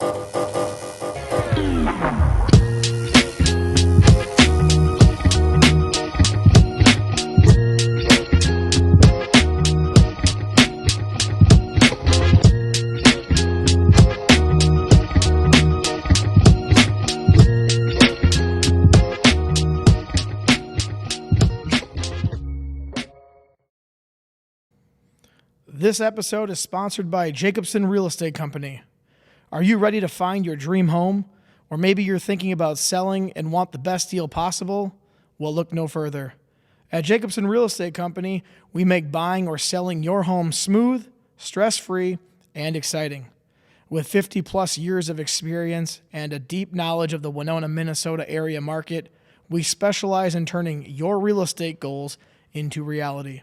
This episode is sponsored by Jacobson Real Estate Company. Are you ready to find your dream home? Or maybe you're thinking about selling and want the best deal possible? Well, look no further. At Jacobson Real Estate Company, we make buying or selling your home smooth, stress-free, and exciting. With 50-plus years of experience and a deep knowledge of the Winona, Minnesota area market, we specialize in turning your real estate goals into reality.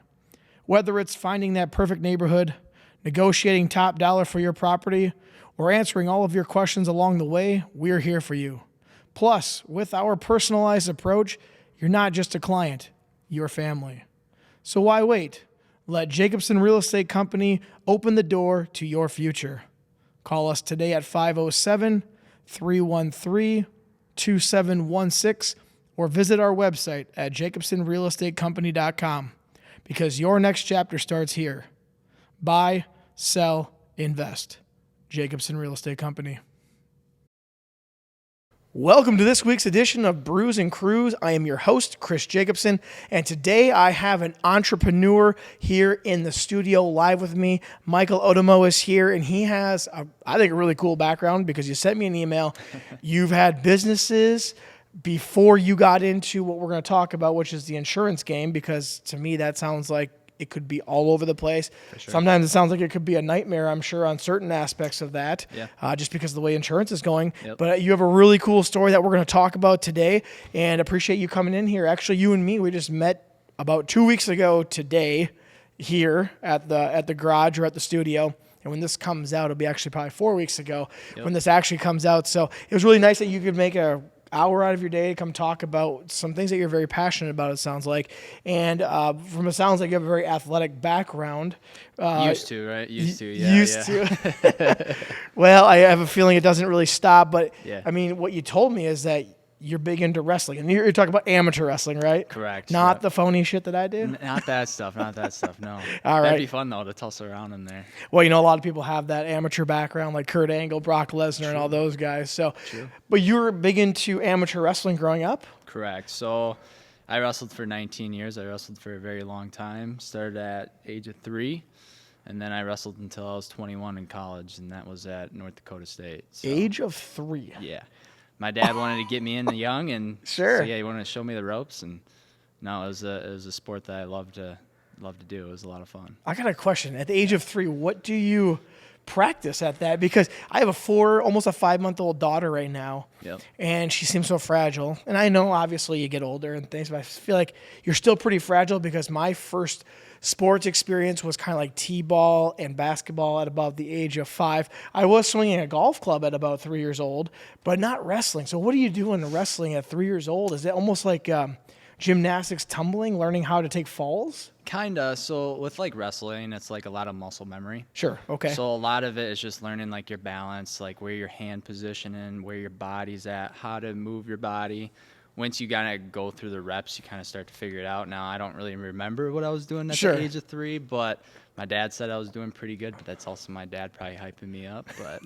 Whether it's finding that perfect neighborhood, negotiating top dollar for your property, or answering all of your questions along the way, we're here for you. Plus, with our personalized approach, you're not just a client, you're family. So why wait? Let Jacobson Real Estate Company open the door to your future. Call us today at 507-313-2716 or visit our website at jacobsonrealestatecompany.com. Because your next chapter starts here. Buy, sell, invest. Jacobson Real Estate Company. Welcome to this week's edition of Brews and Crews. I am your host, Chris Jacobson, and today I have an entrepreneur here in the studio live with me. Michael Otomo is here, and he has, I think, a really cool background because you sent me an email. You've had businesses before you got into what we're going to talk about, which is the insurance game, because to me that sounds like it could be all over the place. Sure. Sometimes it sounds like it could be a nightmare, I'm sure, on certain aspects of that, just because of the way insurance is going. Yep. But you have a really cool story that we're going to talk about today, and appreciate you coming in here. Actually, you and me, we just met about 2 weeks ago today here at the garage or at the studio. And when this comes out, it'll be actually probably 4 weeks ago when this actually comes out. So it was really nice that you could make a hour out of your day to come talk about some things that you're very passionate about, it sounds like. And from it sounds like you have a very athletic background. Used to. Used to. Well, I have a feeling it doesn't really stop. But, I mean, what you told me is that you're big into wrestling. And you're talking about amateur wrestling, right? Correct. Not the phony shit that I do? Not that stuff, no. All right. That'd be fun, though, to tussle around in there. Well, you know, a lot of people have that amateur background, like Kurt Angle, Brock Lesnar, and all those guys. So, but you were big into amateur wrestling growing up? Correct. So I wrestled for 19 years. I wrestled for a very long time. Started at age of 3. And then I wrestled until I was 21 in college, and that was at North Dakota State. So, age of 3? Yeah. My dad wanted to get me in young, and so, he wanted to show me the ropes, and no, it was a sport that I loved to do. It was a lot of fun. I got a question. At the age of 3, what do you practice at that? Because I have almost a 5-month-old daughter right now, and she seems so fragile. And I know, obviously, you get older and things, but I feel like you're still pretty fragile because my first sports experience was kind of like t-ball and basketball at about the age of 5. I was swinging a golf club at about 3 years old, but not wrestling. So what do you do in wrestling at 3 years old? Is it almost like gymnastics, tumbling, learning how to take falls? Kinda. So with like wrestling, it's like a lot of muscle memory. Sure. Okay. So a lot of it is just learning like your balance, like where your hand position and where your body's at, how to move your body. Once you kind of go through the reps, you kind of start to figure it out. Now, I don't really remember what I was doing at the age of 3, but my dad said I was doing pretty good, but that's also my dad probably hyping me up. But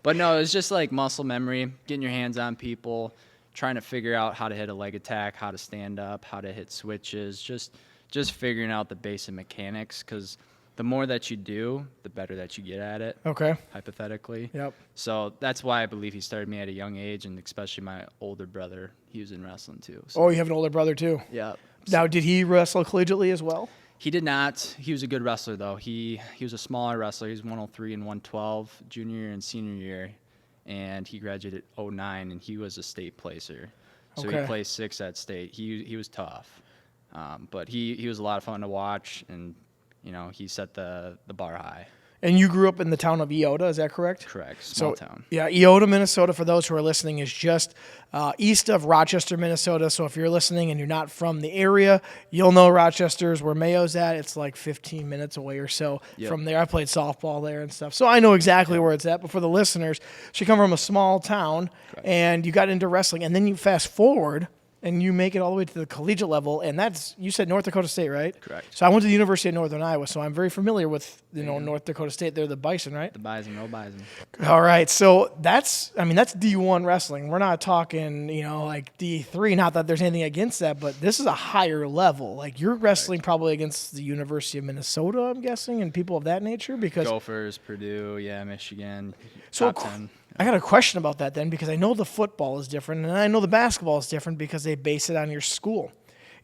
but no, it's just like muscle memory, getting your hands on people, trying to figure out how to hit a leg attack, how to stand up, how to hit switches, just figuring out the basic mechanics, because the more that you do, the better that you get at it. Okay. Hypothetically. Yep. So that's why I believe he started me at a young age, and especially my older brother, he was in wrestling too. So. Oh, you have an older brother too? Yeah. Now, did he wrestle collegiately as well? He did not. He was a good wrestler, though. He was a smaller wrestler. He was 103 and 112 junior year and senior year, and he graduated 09, and he was a state placer. So he placed 6th at state. He was tough, but he was a lot of fun to watch, and you know, he set the bar high. And you grew up in the town of Eota, is that correct? Correct. Small town. Yeah, Eota, Minnesota, for those who are listening, is just east of Rochester, Minnesota. So if you're listening and you're not from the area, you'll know Rochester is where Mayo's at. It's like 15 minutes away or so from there. I played softball there and stuff. So I know exactly where it's at. But for the listeners, so you come from a small town and you got into wrestling. And then you fast forward and you make it all the way to the collegiate level, and that's, you said North Dakota State, right? Correct. So I went to the University of Northern Iowa, so I'm very familiar with, North Dakota State. They're the Bison, right? The Bison, no Bison. All right, so that's D1 wrestling. We're not talking, like D3, not that there's anything against that, but this is a higher level. Like, you're wrestling probably against the University of Minnesota, I'm guessing, and people of that nature, because... Gophers, Purdue, Michigan, So top 10. I got a question about that then, because I know the football is different, and I know the basketball is different because they base it on your school.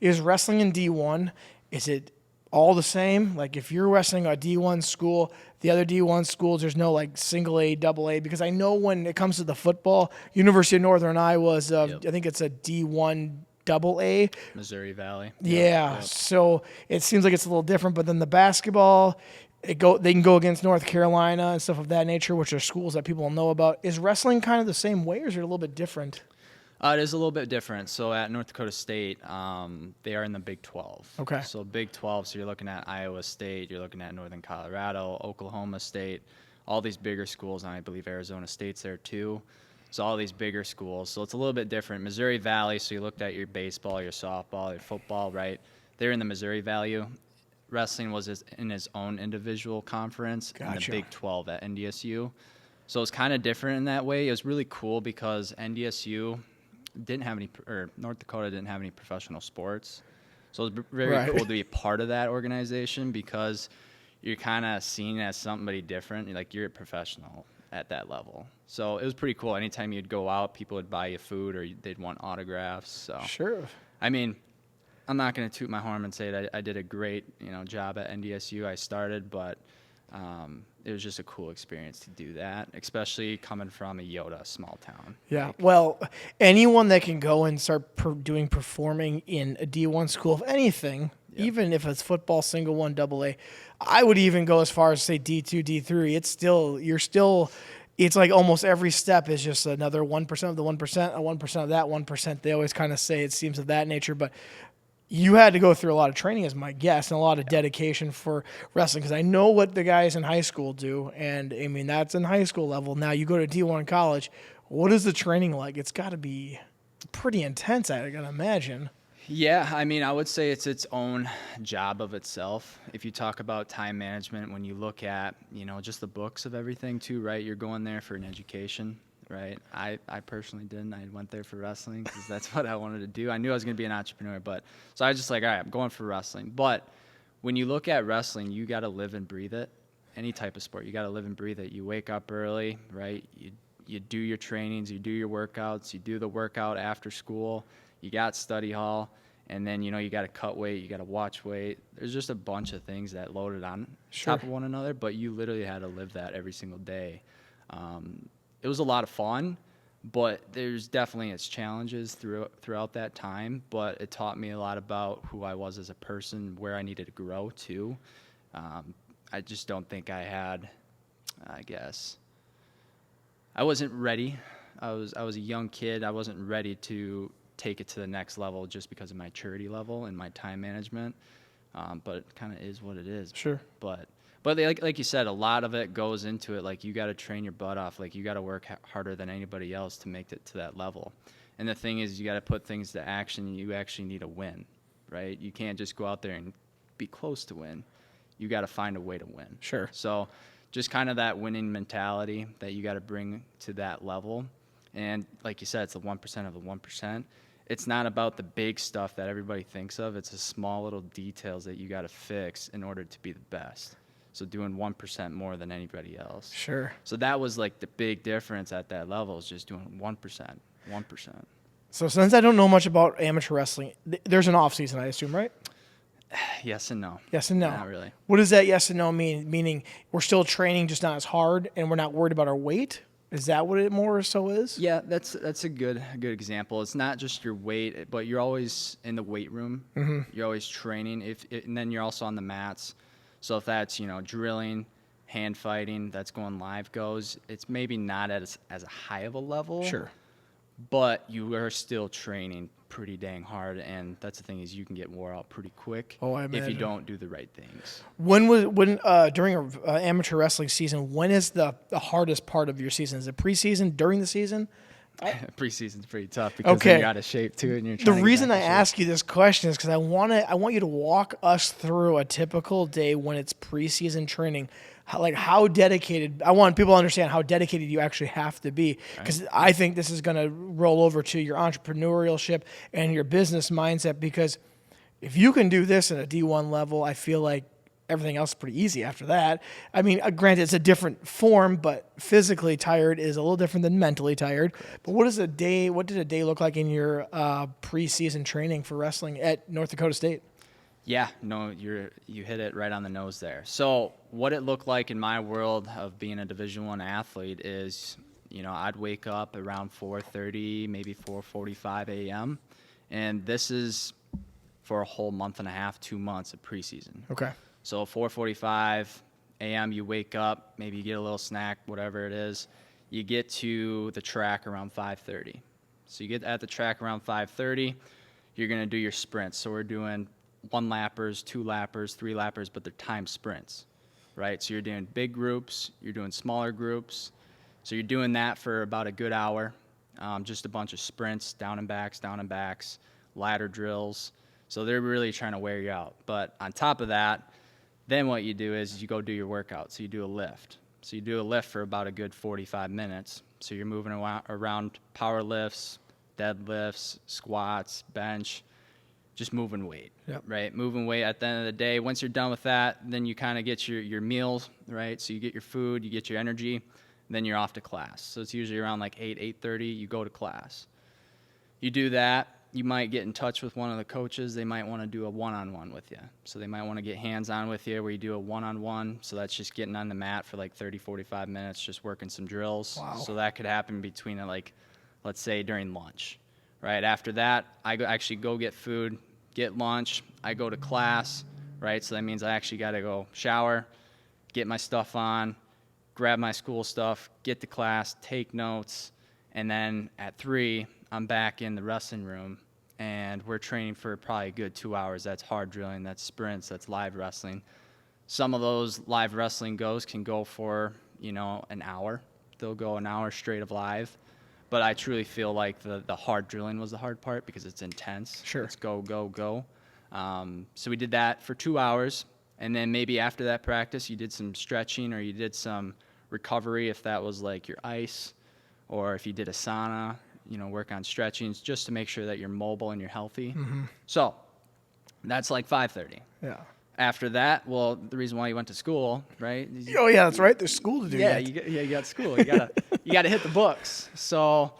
Is wrestling in D1, is it all the same? Like, if you're wrestling a D1 school, the other D1 schools, there's no, like, single A, double A, because I know when it comes to the football, University of Northern Iowa is, I think it's a D1 double A. Missouri Valley. Yeah, so it seems like it's a little different, but then the basketball... They can go against North Carolina and stuff of that nature, which are schools that people know about. Is wrestling kind of the same way, or is it a little bit different? It is a little bit different. So at North Dakota State, they are in the Big 12. Okay. So Big 12, so you're looking at Iowa State, you're looking at Northern Colorado, Oklahoma State, all these bigger schools, and I believe Arizona State's there too. So all these bigger schools. So it's a little bit different. Missouri Valley, so you looked at your baseball, your softball, your football, right? They're in the Missouri Valley. Wrestling was in his own individual conference in the Big 12 at NDSU. So it's kind of different in that way. It was really cool because NDSU didn't have any, or North Dakota didn't have any professional sports. So it was very cool to be a part of that organization because you're kind of seen as somebody different. You're a professional at that level. So it was pretty cool. Anytime you'd go out, people would buy you food or they'd want autographs. So Sure. I'm not going to toot my horn and say that I did a great, job at NDSU. I started, but it was just a cool experience to do that, especially coming from a Eota small town. Yeah. Well, anyone that can go and start performing in a D1 school of anything, even if it's football, single one, double A, I would even go as far as say D2, D3. It's like almost every step is just another 1% of the 1%, a 1% of that 1%. They always kind of say it seems of that nature, but you had to go through a lot of training, as my guess, and a lot of dedication for wrestling, because I know what the guys in high school do, and that's in high school level. Now you go to D1 college. What is the training like? It's got to be pretty intense, I can imagine. Yeah, I would say it's its own job of itself. If you talk about time management, when you look at, just the books of everything too, right? You're going there for an education. Right. I personally didn't. I went there for wrestling because that's what I wanted to do. I knew I was going to be an entrepreneur, so I was just like, all right, I'm going for wrestling. But when you look at wrestling, you got to live and breathe it. Any type of sport, you got to live and breathe it. You wake up early, right? You do your trainings, you do your workouts, you do the workout after school. You got study hall, and then you got to cut weight, you got to watch weight. There's just a bunch of things that loaded on top of one another, but you literally had to live that every single day. It was a lot of fun, but there's definitely its challenges throughout that time. But it taught me a lot about who I was as a person, where I needed to grow too. I just don't think I had, I wasn't ready. I was a young kid. I wasn't ready to take it to the next level just because of my maturity level and my time management. But it kind of is what it is. Sure. But like you said, a lot of it goes into it. Like, you got to train your butt off. Like, you got to work harder than anybody else to make it to that level. And the thing is, you got to put things to action. You actually need a win, right? You can't just go out there and be close to win. You got to find a way to win. Sure. So just kind of that winning mentality that you got to bring to that level. And like you said, it's the 1% of the 1%. It's not about the big stuff that everybody thinks of. It's the small little details that you got to fix in order to be the best. So doing 1% more than anybody else. Sure. So that was like the big difference at that level, is just doing 1%. So since I don't know much about amateur wrestling, there's an off season, I assume, right? Yes and no. Yes and no. Not really. What does that yes and no mean? Meaning we're still training, just not as hard, and we're not worried about our weight? Is that what it more so is? Yeah, that's a good example. It's not just your weight, but you're always in the weight room. Mm-hmm. You're always training, and then you're also on the mats. So if that's drilling, hand fighting that's going live goes, it's maybe not as a high of a level. Sure. But you are still training pretty dang hard, and that's the thing is you can get wore out pretty quick if you don't do the right things. During an amateur wrestling season, when is the hardest part of your season? Is it preseason, during the season? Preseason's pretty tough because then you're out of shape too, and you're trying The to get reason back I in shape. ask you this question is because I want you to walk us through a typical day when it's preseason training. How dedicated, I want people to understand how dedicated you actually have to be, because I think this is going to roll over to your entrepreneurship and your business mindset, because if you can do this at a D1 level, I feel like everything else is pretty easy after that. I mean, granted, it's a different form, but physically tired is a little different than mentally tired. Correct. But what did a day look like in your preseason training for wrestling at North Dakota State? Yeah, no, you hit it right on the nose there. So what it looked like in my world of being a Division I athlete is, I'd wake up around 4:30, maybe 4:45 a.m., and this is for a whole month and a half, 2 months of preseason. Okay. So 4:45 a.m., you wake up, maybe you get a little snack, whatever it is. You get to the track around 5:30. So you get at the track around 5:30, you're going to do your sprints. So we're doing 1-lappers, 2-lappers, 3-lappers, but they're timed sprints, right? So you're doing big groups, you're doing smaller groups. So you're doing that for about a good hour, just a bunch of sprints, down and backs, ladder drills. So they're really trying to wear you out. But on top of that, then what you do is you go do your workout. So you do a lift. So you do a lift for about a good 45 minutes. So you're moving around power lifts, deadlifts, squats, bench, just moving weight, right? Moving weight at the end of the day. Once you're done with that, then you kind of get your meals, right? So you get your food, you get your energy, and then you're off to class. So it's usually around like 8:30, you go to class. You do that, you might get in touch with one of the coaches. They might want to do a one-on-one with you. So they might want to get hands-on with you where you do a one-on-one. So that's just getting on the mat for like 30, 45 minutes, just working some drills. Wow. So that could happen between let's say during lunch, right? After that, I actually go get food, get lunch, I go to class, right? So that means I actually got to go shower, get my stuff on, grab my school stuff, get to class, take notes, and then at 3, I'm back in the wrestling room, and we're training for probably a good 2 hours. That's hard drilling, that's sprints, that's live wrestling. Some of those live wrestling goes can go for, an hour. They'll go an hour straight of live. But I truly feel like the hard drilling was the hard part because it's intense. Sure. It's go, go, go. So we did that for 2 hours. And then maybe after that practice, you did some stretching or you did some recovery if that was like your ice, or if you did a sauna, work on stretchings just to make sure that you're mobile and you're healthy. Mm-hmm. So that's like 5:30. Yeah. After that, well, the reason why you went to school, right? Oh yeah, that's right. There's school to do. Yeah, yet. you got school. You gotta hit the books. So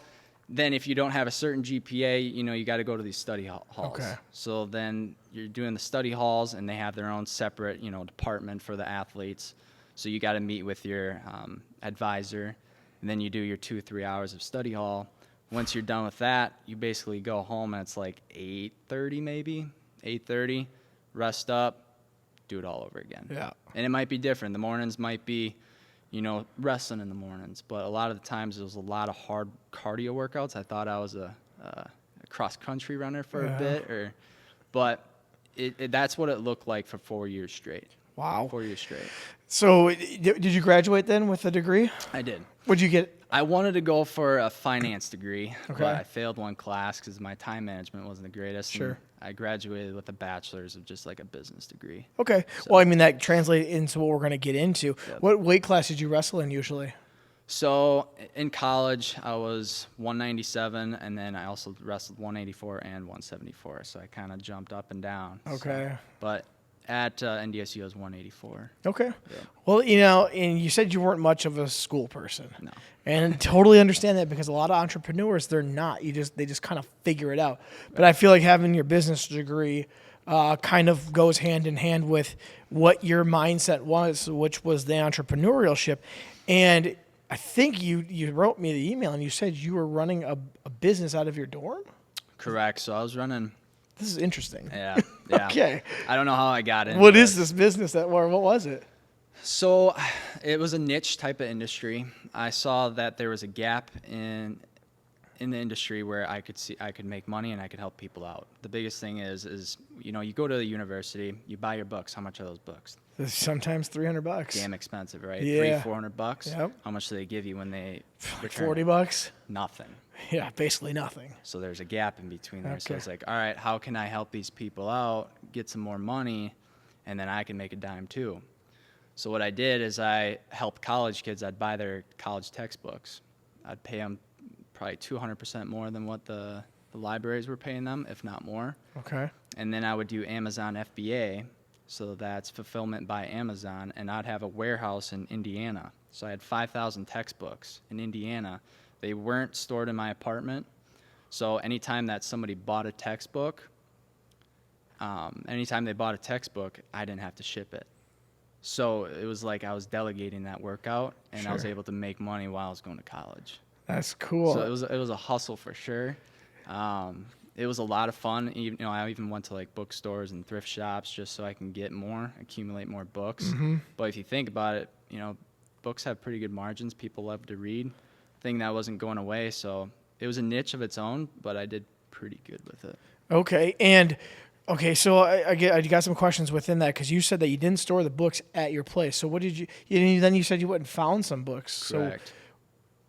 then, if you don't have a certain GPA, you got to go to these study halls. Okay. So then you're doing the study halls, and they have their own separate, department for the athletes. So you got to meet with your advisor, and then you do your 2-3 hours of study hall. Once you're done with that, you basically go home, and it's like 8:30 maybe, 8:30. Rest up. Do it all over again. Yeah. And it might be different. The mornings might be, wrestling in the mornings, but a lot of the times it was a lot of hard cardio workouts. I thought I was a cross-country runner for a bit, but that's what it looked like for 4 years straight. Wow. 4 years straight. So did you graduate then with a degree? I did. What'd you get? I wanted to go for a finance degree, Okay. but I failed one class because my time management wasn't the greatest. Sure. And I graduated with a bachelor's of just like a business degree. Okay. So- Well, I mean, that translates into what we're going to get into. Yep. What weight class did you wrestle in usually? So in college, I was 197, and then I also wrestled 184 and 174. So I kind of jumped up and down. Okay. So, but at NDSU, I was 184. Okay. Yeah. Well, and you said you weren't much of a school person. No. And totally understand that, because a lot of entrepreneurs, they're not. They just kind of figure it out. But I feel like having your business degree kind of goes hand in hand with what your mindset was, which was the entrepreneurship. And I think you wrote me the email and you said you were running a business out of your dorm? Correct. So I was running. This is interesting. Yeah. Okay. I don't know how I got in. What is this business what was it? So it was a niche type of industry. I saw that there was a gap in the industry where I could make money and I could help people out. The biggest thing is you go to the university, you buy your books. How much are those books? Sometimes $300. Damn expensive, right? Yeah. $300-$400. Yep. How much do they give you when they return $40. it? Nothing. Yeah, basically nothing. So there's a gap in between there. So Okay. it's like, all right, how can I help these people out, get some more money, and then I can make a dime too. So what I did is I helped college kids. I'd buy their college textbooks. I'd pay them probably 200% more than what the libraries were paying them, if not more. Okay. And then I would do Amazon FBA, so that's fulfillment by Amazon, and I'd have a warehouse in Indiana. So I had 5,000 textbooks in Indiana. They weren't stored in my apartment, so anytime that somebody bought a textbook, I didn't have to ship it. So it was like I was delegating that work out, and I was Sure. able to make money while I was going to college. That's cool. So it was a hustle for sure. It was a lot of fun. I even went to like bookstores and thrift shops just so I can get more, accumulate more books. Mm-hmm. But if you think about it, books have pretty good margins. People love to read. Thing that wasn't going away. So it was a niche of its own, but I did pretty good with it. Okay. So I got some questions within that because you said that you didn't store the books at your place. So what did you? Then you said you went and found some books. Correct. So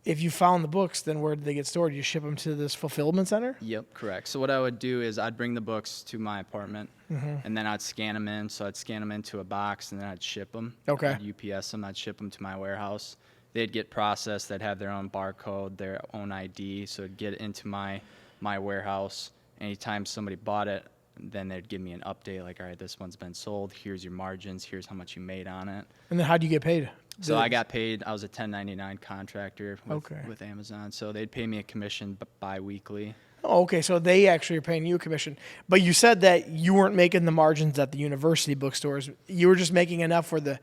if you found the books, then where did they get stored? You ship them to this fulfillment center? Yep, correct. So what I would do is I'd bring the books to my apartment, and then I'd scan them in. So I'd scan them into a box, and then I'd ship them. Okay. I'd UPS them. I'd ship them to my warehouse. They'd get processed. They'd have their own barcode, their own ID. So it'd get into my warehouse. Anytime somebody bought it, then they'd give me an update like, all right, this one's been sold. Here's your margins. Here's how much you made on it. And then how do you get paid? So I got paid. I was a 1099 contractor Okay. with Amazon. So they'd pay me a commission bi-weekly. Oh, okay. So they actually are paying you a commission. But you said that you weren't making the margins at the university bookstores. You were just making enough where the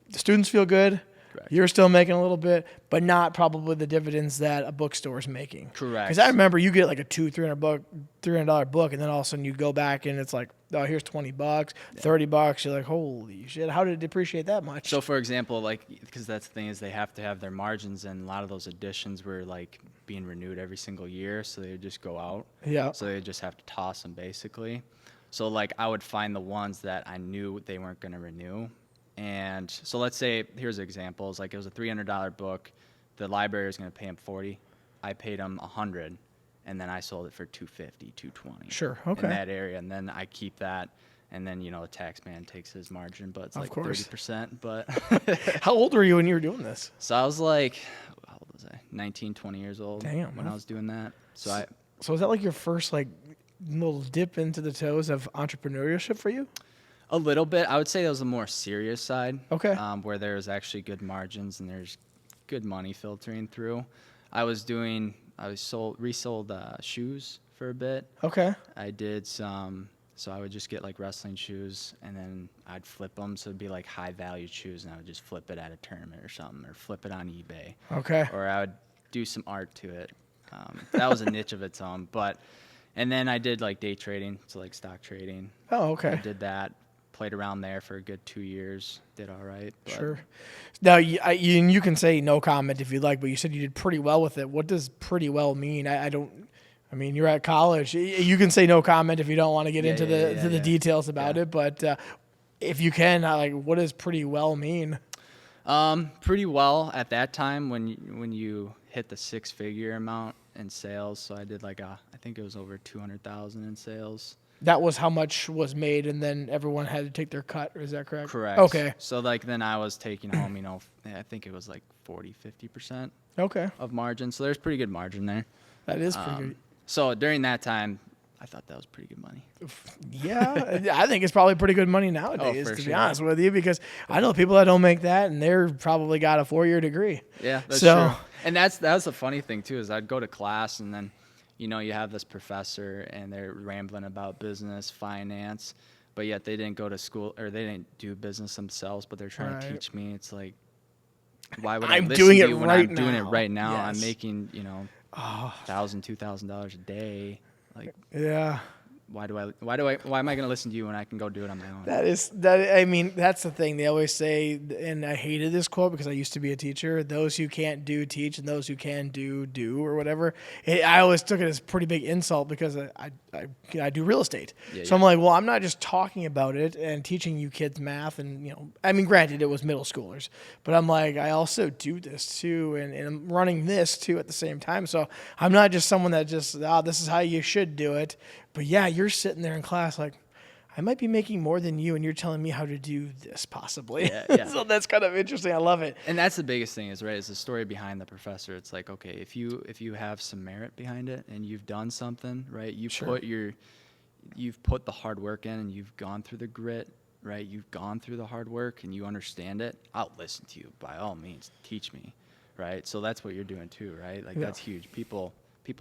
students feel good. Correct. You're still making a little bit, but not probably the dividends that a bookstore is making. Correct. Because I remember you get like a $300 book, and then all of a sudden you go back and it's like, oh, here's $20, $30. You're like, holy shit! How did it depreciate that much? So, for example, because that's the thing is they have to have their margins, and a lot of those editions were like being renewed every single year, so they would just go out. Yeah. So they just have to toss them basically. So like I would find the ones that I knew they weren't going to renew, and so let's say here's examples. Like it was a $300 book, the library was going to pay them $40. I paid them $100, and then I sold it for $250, $220. Sure. Okay. In that area, and then I keep that. And then, the tax man takes his margin, but it's Of like course. 30%. But How old were you when you were doing this? so I was like, how old was I? 19, 20 years old. Damn, when I was doing that. So So is that like your first like little dip into the toes of entrepreneurship for you? a little bit. I would say that was a more serious side. Okay. Where there's actually good margins and there's good money filtering through. Resold shoes for a bit. Okay. I did some. So I would just get like wrestling shoes and then I'd flip them. So it'd be like high value shoes and I would just flip it at a tournament or something or flip it on eBay. Okay. Or I would do some art to it. That was a niche of its own. And then I did like day trading, so like stock trading. Oh, I okay. did that, played around there for a good 2 years, did all right. But Sure. Now, you can say no comment if you'd like, but you said you did pretty well with it. What does pretty well mean? I mean, you're at college. You can say no comment if you don't want to get into the details about it. But if you can, what does pretty well mean? Pretty well at that time when you hit the six-figure amount in sales. So I did I think it was over 200,000 in sales. That was how much was made, and then everyone had to take their cut. Is that correct? Correct. Okay. So then I was taking home, I think it was like 40-50% Okay. of margin. So there's pretty good margin there. That is pretty good. So during that time, I thought that was pretty good money. Yeah, I think it's probably pretty good money nowadays, for to be sure. honest with you, because I know people that don't make that, and they're probably got a 4-year degree. Yeah, that's So- true. And that's the funny thing too is I'd go to class and then, you have this professor and they're rambling about business, finance, but yet they didn't go to school or they didn't do business themselves, but they're trying Right. to teach me. It's like, why would I'm I listen doing to it you when right I'm doing it now. right now? Yes. I'm making, $1,000, $2,000 a day. Like, Yeah. why am I going to listen to you when I can go do it on my own? I mean, that's the thing. They always say, and I hated this quote because I used to be a teacher, those who can't do, teach, and those who can do, or whatever. I always took it as a pretty big insult because I do real estate. So I'm like, well, I'm not just talking about it and teaching you kids math and, I mean, granted, it was middle schoolers, but I'm like, I also do this too, and I'm running this too at the same time. So I'm not just someone that just, this is how you should do it. But yeah, you're sitting there in class like, I might be making more than you, and you're telling me how to do this possibly. Yeah. So that's kind of interesting. I love it. And that's the biggest thing is the story behind the professor. It's like, okay, if you have some merit behind it and you've done something, right? You've put the hard work in and you've gone through the grit, right? You've gone through the hard work and you understand it. I'll listen to you by all means. Teach me, right? So that's what you're doing too, right? Like that's huge. People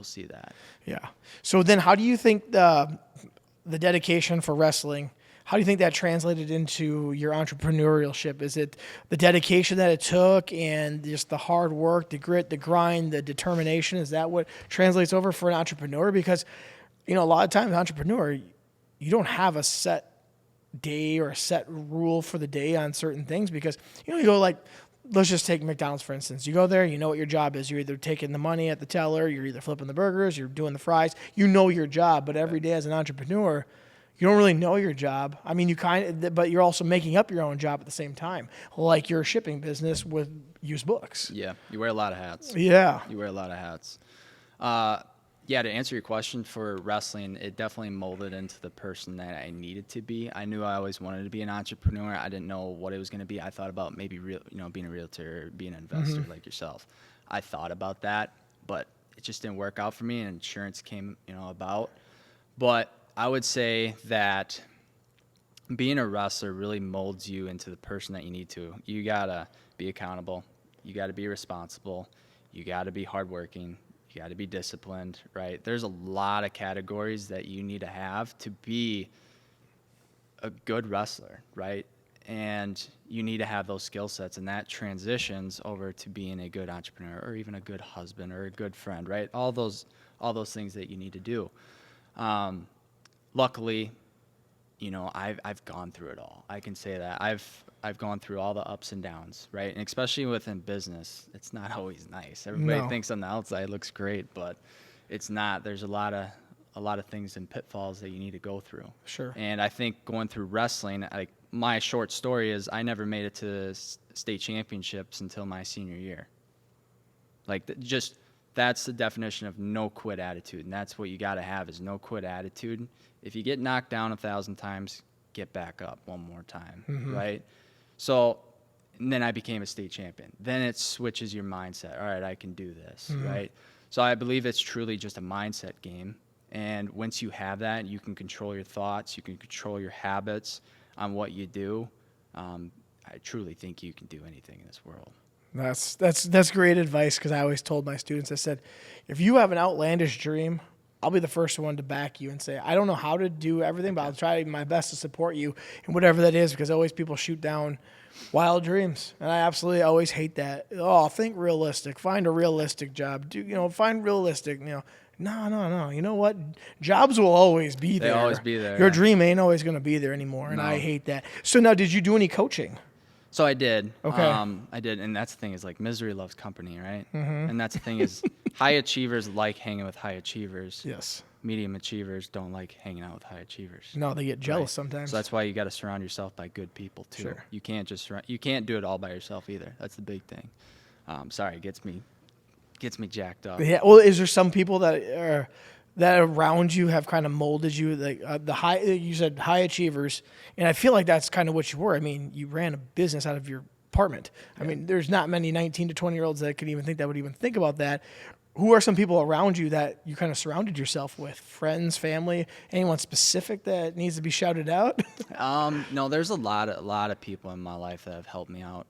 see that. Yeah. So then how do you think the dedication for wrestling, how do you think that translated into your entrepreneurship? Is it the dedication that it took and just the hard work, the grit, the grind, the determination? Is that what translates over for an entrepreneur? Because, a lot of times entrepreneur, you don't have a set day or a set rule for the day on certain things because, you go like, let's just take McDonald's, for instance. You go there, you know what your job is. You're either taking the money at the teller, you're either flipping the burgers, you're doing the fries. You know your job, but every day as an entrepreneur, you don't really know your job. I mean, but you're also making up your own job at the same time, like your shipping business with used books. Yeah, you wear a lot of hats. Yeah. You wear a lot of hats. To answer your question for wrestling, it definitely molded into the person that I needed to be. I knew I always wanted to be an entrepreneur. I didn't know what it was going to be. I thought about maybe being a realtor or being an investor like yourself. I thought about that, but it just didn't work out for me, and insurance came, about. But I would say that being a wrestler really molds you into the person that you need to. You got to be accountable. You got to be responsible. You got to be hardworking. You got to be disciplined, right? There's a lot of categories that you need to have to be a good wrestler, right? And you need to have those skill sets, and that transitions over to being a good entrepreneur or even a good husband or a good friend, right? All those things that you need to do. Luckily, I've gone through it all. I can say that I've gone through all the ups and downs, right? And especially within business, it's not always nice. Everybody thinks on the outside it looks great, but it's not. There's a lot of things and pitfalls that you need to go through. Sure. And I think going through wrestling, my short story is I never made it to state championships until my senior year. That's the definition of no quit attitude, and that's what you got to have is no quit attitude. If you get knocked down 1,000 times, get back up one more time, right? So, and then I became a state champion. Then it switches your mindset. All right, I can do this, right? So I believe it's truly just a mindset game. And once you have that, you can control your thoughts, you can control your habits on what you do. I truly think you can do anything in this world. That's great advice because I always told my students, I said, if you have an outlandish dream, I'll be the first one to back you and say, I don't know how to do everything, but I'll try my best to support you in whatever that is because always people shoot down wild dreams. And I absolutely always hate that. Oh, think realistic. Find a realistic job. Find realistic, No. You know what? Jobs will always be there. They'll always be there. Your dream ain't always going to be there anymore, and I hate that. So now, did you do any coaching? So I did. Okay. I did, and that's the thing is misery loves company, right? And that's the thing is high achievers like hanging with high achievers. Yes. Medium achievers don't like hanging out with high achievers. No, they get jealous sometimes. So that's why you got to surround yourself by good people too. Sure. You can't you can't do it all by yourself either. That's the big thing. Sorry, it gets me jacked up. Yeah. Well, is there some people that around you have kind of molded you, you said high achievers, and I feel like that's kind of what you were. I mean, you ran a business out of your apartment. Yeah. I mean, there's not many 19 to 20-year-olds that could even think about that. Who are some people around you that you kind of surrounded yourself with? Friends, family, anyone specific that needs to be shouted out? No, there's a lot of people in my life that have helped me out.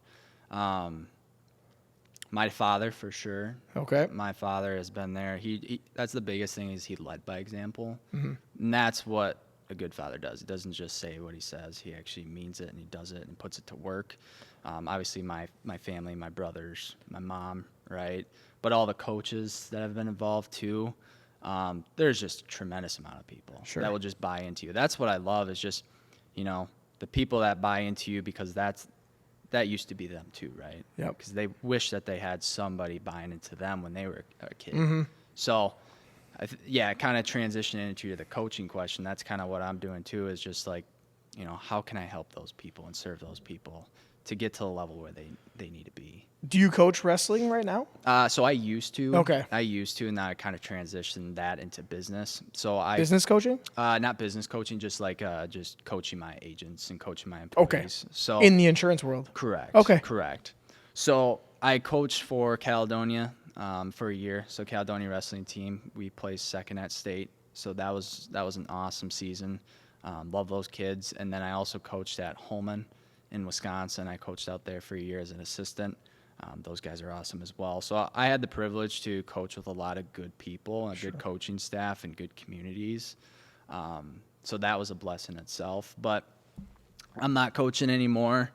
My father, for sure. Okay. My father has been there. He that's the biggest thing is he led by example. And that's what a good father does. He doesn't just say what he says. He actually means it, and he does it and puts it to work. Obviously, my family, my brothers, my mom, right? But all the coaches that have been involved, too. there's just a tremendous amount of people Sure. that will just buy into you. That's what I love is just, the people that buy into you because that used to be them too, right? Yep. Because they wish that they had somebody buying into them when they were a kid. Mm-hmm. So, kind of transitioning into the coaching question. That's kind of what I'm doing too. Is just like, how can I help those people and serve those people to get to the level where they need to be? Do you coach wrestling right now? So I used to. Okay. And now I kind of transitioned that into business. So Business coaching? not business coaching, just like just coaching my agents and coaching my employees. Okay. So In the insurance world? correct. Okay. Correct. So I coached for Caledonia for a year. So Caledonia wrestling team, we placed second at state. So that was an awesome season. Love those kids. And then I also coached at Holman in Wisconsin. I coached out there for a year as an assistant. Those guys are awesome as well. So I had the privilege to coach with a lot of good people, a good coaching staff, and good communities. So that was a blessing itself. But I'm not coaching anymore.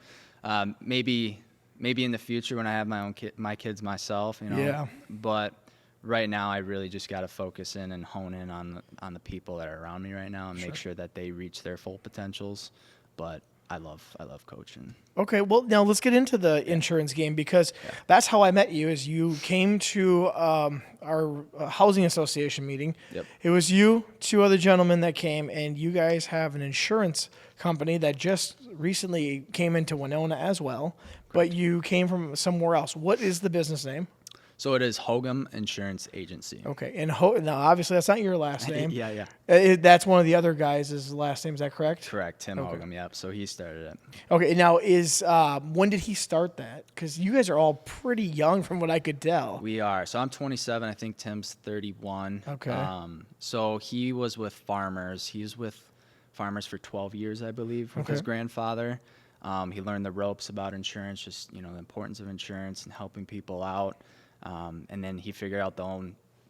Maybe in the future when I have my kids myself, Yeah. But right now, I really just got to focus in and hone in on the people that are around me right now and make sure that they reach their full potentials. But I love coaching. Okay, well, now let's get into the insurance game because that's how I met you. Is you came to our housing association meeting. Yep. It was you, two other gentlemen that came, and you guys have an insurance company that just recently came into Winona as well. But you came from somewhere else. What is the business name? So it is Hogum Insurance Agency. Okay, and now obviously that's not your last name. Yeah. That's one of the other guys' last name. Is that correct? Correct, Tim Hogum. Yep. So he started it. Okay, now when did he start that? Because you guys are all pretty young from what I could tell. We are. So I'm 27. I think Tim's 31. Okay. So he was with farmers. He was with farmers for 12 years, I believe, with his grandfather. He learned the ropes about insurance, just the importance of insurance and helping people out. And then he figured out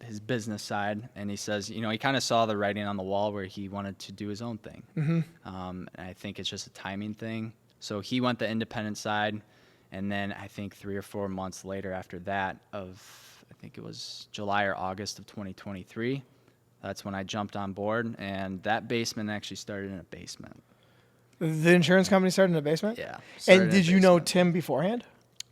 his business side, and he says, he kind of saw the writing on the wall where he wanted to do his own thing. Mm-hmm. And I think it's just a timing thing. So he went the independent side, and then I think 3 or 4 months later after that I think it was July or August of 2023, that's when I jumped on board, and that basement actually started in a basement. The insurance company started in a basement? Yeah. And did you know Tim beforehand?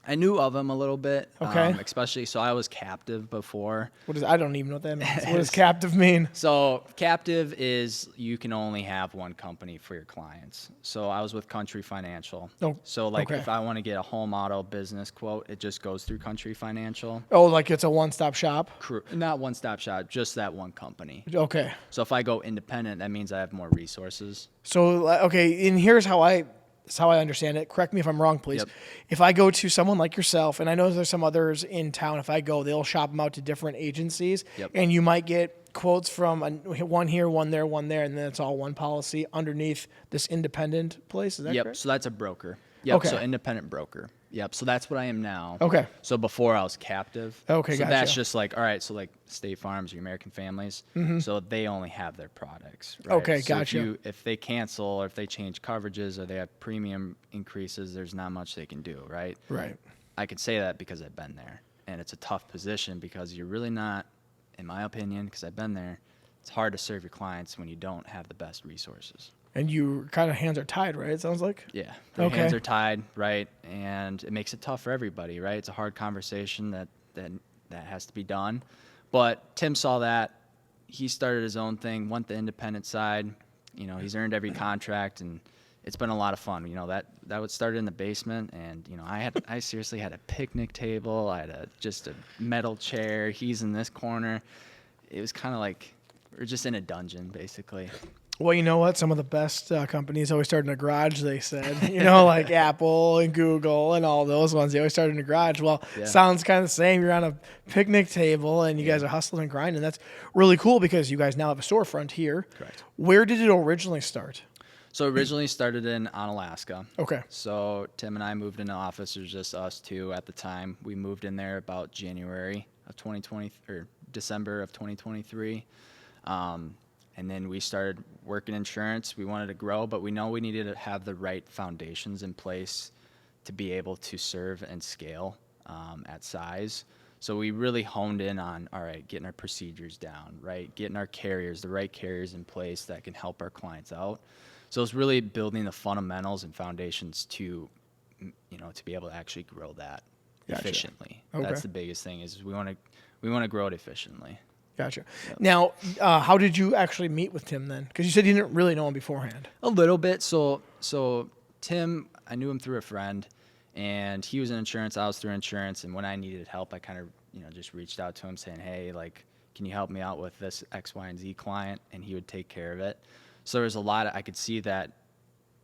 I knew of him a little bit. Okay. Especially, so I was captive before. I don't even know what that means. What does captive mean? So captive is you can only have one company for your clients. So I was with Country Financial. Oh, So okay. if I want to get a home auto business quote, it just goes through Country Financial. Oh, like it's a one-stop shop? Not one-stop shop, just that one company. Okay. So if I go independent, that means I have more resources. So, okay, and here's how I understand it. Correct me if I'm wrong, please. Yep. If I go to someone like yourself, and I know there's some others in town, if I go, they'll shop them out to different agencies, Yep. and you might get quotes from one here, one there, and then it's all one policy underneath this independent place. Is that Yep. correct? So that's a broker. Yep. Okay. So independent broker. Yep. So that's what I am now. Okay. So before I was captive. Okay, So gotcha. that's just like, all right, so like State Farms, your American Families, so they only have their products. Right? Okay, so gotcha. If they cancel or if they change coverages or they have premium increases, there's not much they can do, right? Right. I could say that because I've been there. And it's a tough position because you're really not, in my opinion, because I've been there, it's hard to serve your clients when you don't have the best resources. And you kind of hands are tied, right? It sounds like. Yeah, their Okay. hands are tied, right? And it makes it tough for everybody, right? It's a hard conversation that has to be done. But Tim saw that. He started his own thing, went the independent side. He's earned every contract, and it's been a lot of fun. That would start in the basement, and I seriously had a picnic table. I had just a metal chair. He's in this corner. It was kind of like we're just in a dungeon, basically. Well, you know what? Some of the best companies always start in a garage, they said. Like Apple and Google and all those ones. They always start in a garage. Well, Yeah. sounds kind of the same. You're on a picnic table and you guys are hustling and grinding. That's really cool because you guys now have a storefront here. Correct. Where did it originally start? So originally started in Onalaska. Okay. So Tim and I moved into office. It was just us two at the time. We moved in there about January of 2020 or December of 2023. And then we started working insurance. We wanted to grow, but we know we needed to have the right foundations in place to be able to serve and scale at size. So we really honed in on, all right, getting our procedures down, right? Getting our carriers, the right carriers in place that can help our clients out. So it's really building the fundamentals and foundations to, to be able to actually grow that efficiently. Okay. That's the biggest thing is we want to grow it efficiently. Gotcha. Yep. Now, how did you actually meet with Tim then? Because you said you didn't really know him beforehand. A little bit. So Tim, I knew him through a friend, and he was in insurance. I was through insurance, and when I needed help, I kind of just reached out to him saying, hey, like, can you help me out with this X, Y, and Z client? And he would take care of it. So there's I could see that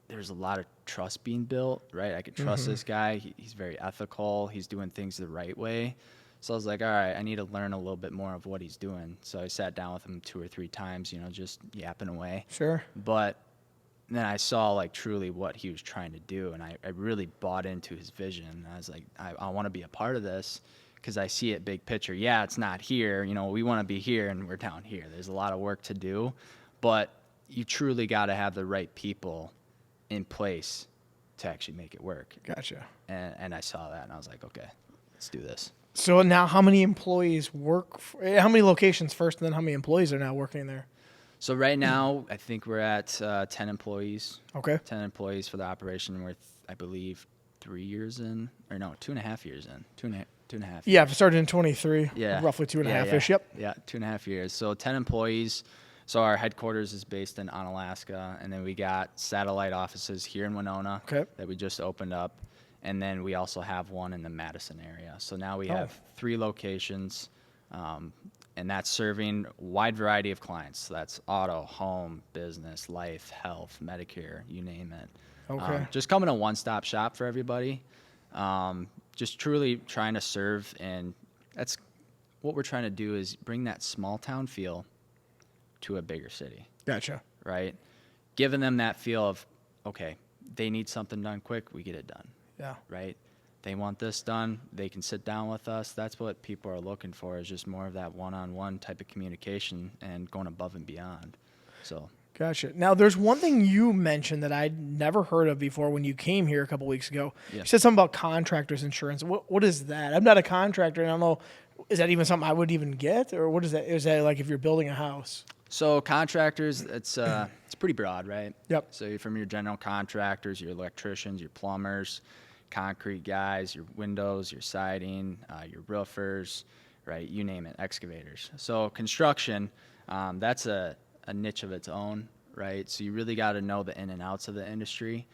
there's a lot of trust being built, right? I could trust this guy. He's very ethical. He's doing things the right way. So I was like, all right, I need to learn a little bit more of what he's doing. So I sat down with him 2 or 3 times, just yapping away. Sure. But then I saw like truly what he was trying to do, and I really bought into his vision. I was like, I want to be a part of this because I see it big picture. Yeah, it's not here. We want to be here, and we're down here. There's a lot of work to do, but you truly got to have the right people in place to actually make it work. Gotcha. And I saw that, and I was like, okay, let's do this. So now how many employees how many locations first, and then how many employees are now working there? So right now, I think we're at 10 employees. Okay. 10 employees for the operation. We're, I believe, 3 years in, or no, 2.5 years in. Two and a half. Yeah, it started in 23. Yeah. Roughly 2.5-ish. Yep. Yeah, 2.5 years. So 10 employees. So our headquarters is based in Onalaska, and then we got satellite offices here in Winona that we just opened up, and then we also have one in the Madison area. So now we have 3 locations, and that's serving a wide variety of clients. So that's auto, home, business, life, health, Medicare, you name it. Okay. Just coming a one-stop shop for everybody. Just truly trying to serve, and that's what we're trying to do is bring that small town feel to a bigger city. Gotcha. Right? Giving them that feel of, okay, they need something done quick, we get it done. Yeah. Right? They want this done, they can sit down with us. That's what people are looking for, is just more of that one-on-one type of communication and going above and beyond. So. Gotcha. Now, there's one thing you mentioned that I'd never heard of before when you came here a couple weeks ago. Yeah. You said something about contractors insurance. What is that? I'm not a contractor, and I don't know, is that even something I would even get? Or what is that? Is that like if you're building a house? So contractors, it's pretty broad, right? Yep. So from your general contractors, your electricians, your plumbers, concrete guys, your windows, your siding, your roofers, right? You name it, excavators. So construction, that's a niche of its own, right? So you really got to know the in and outs of the industry.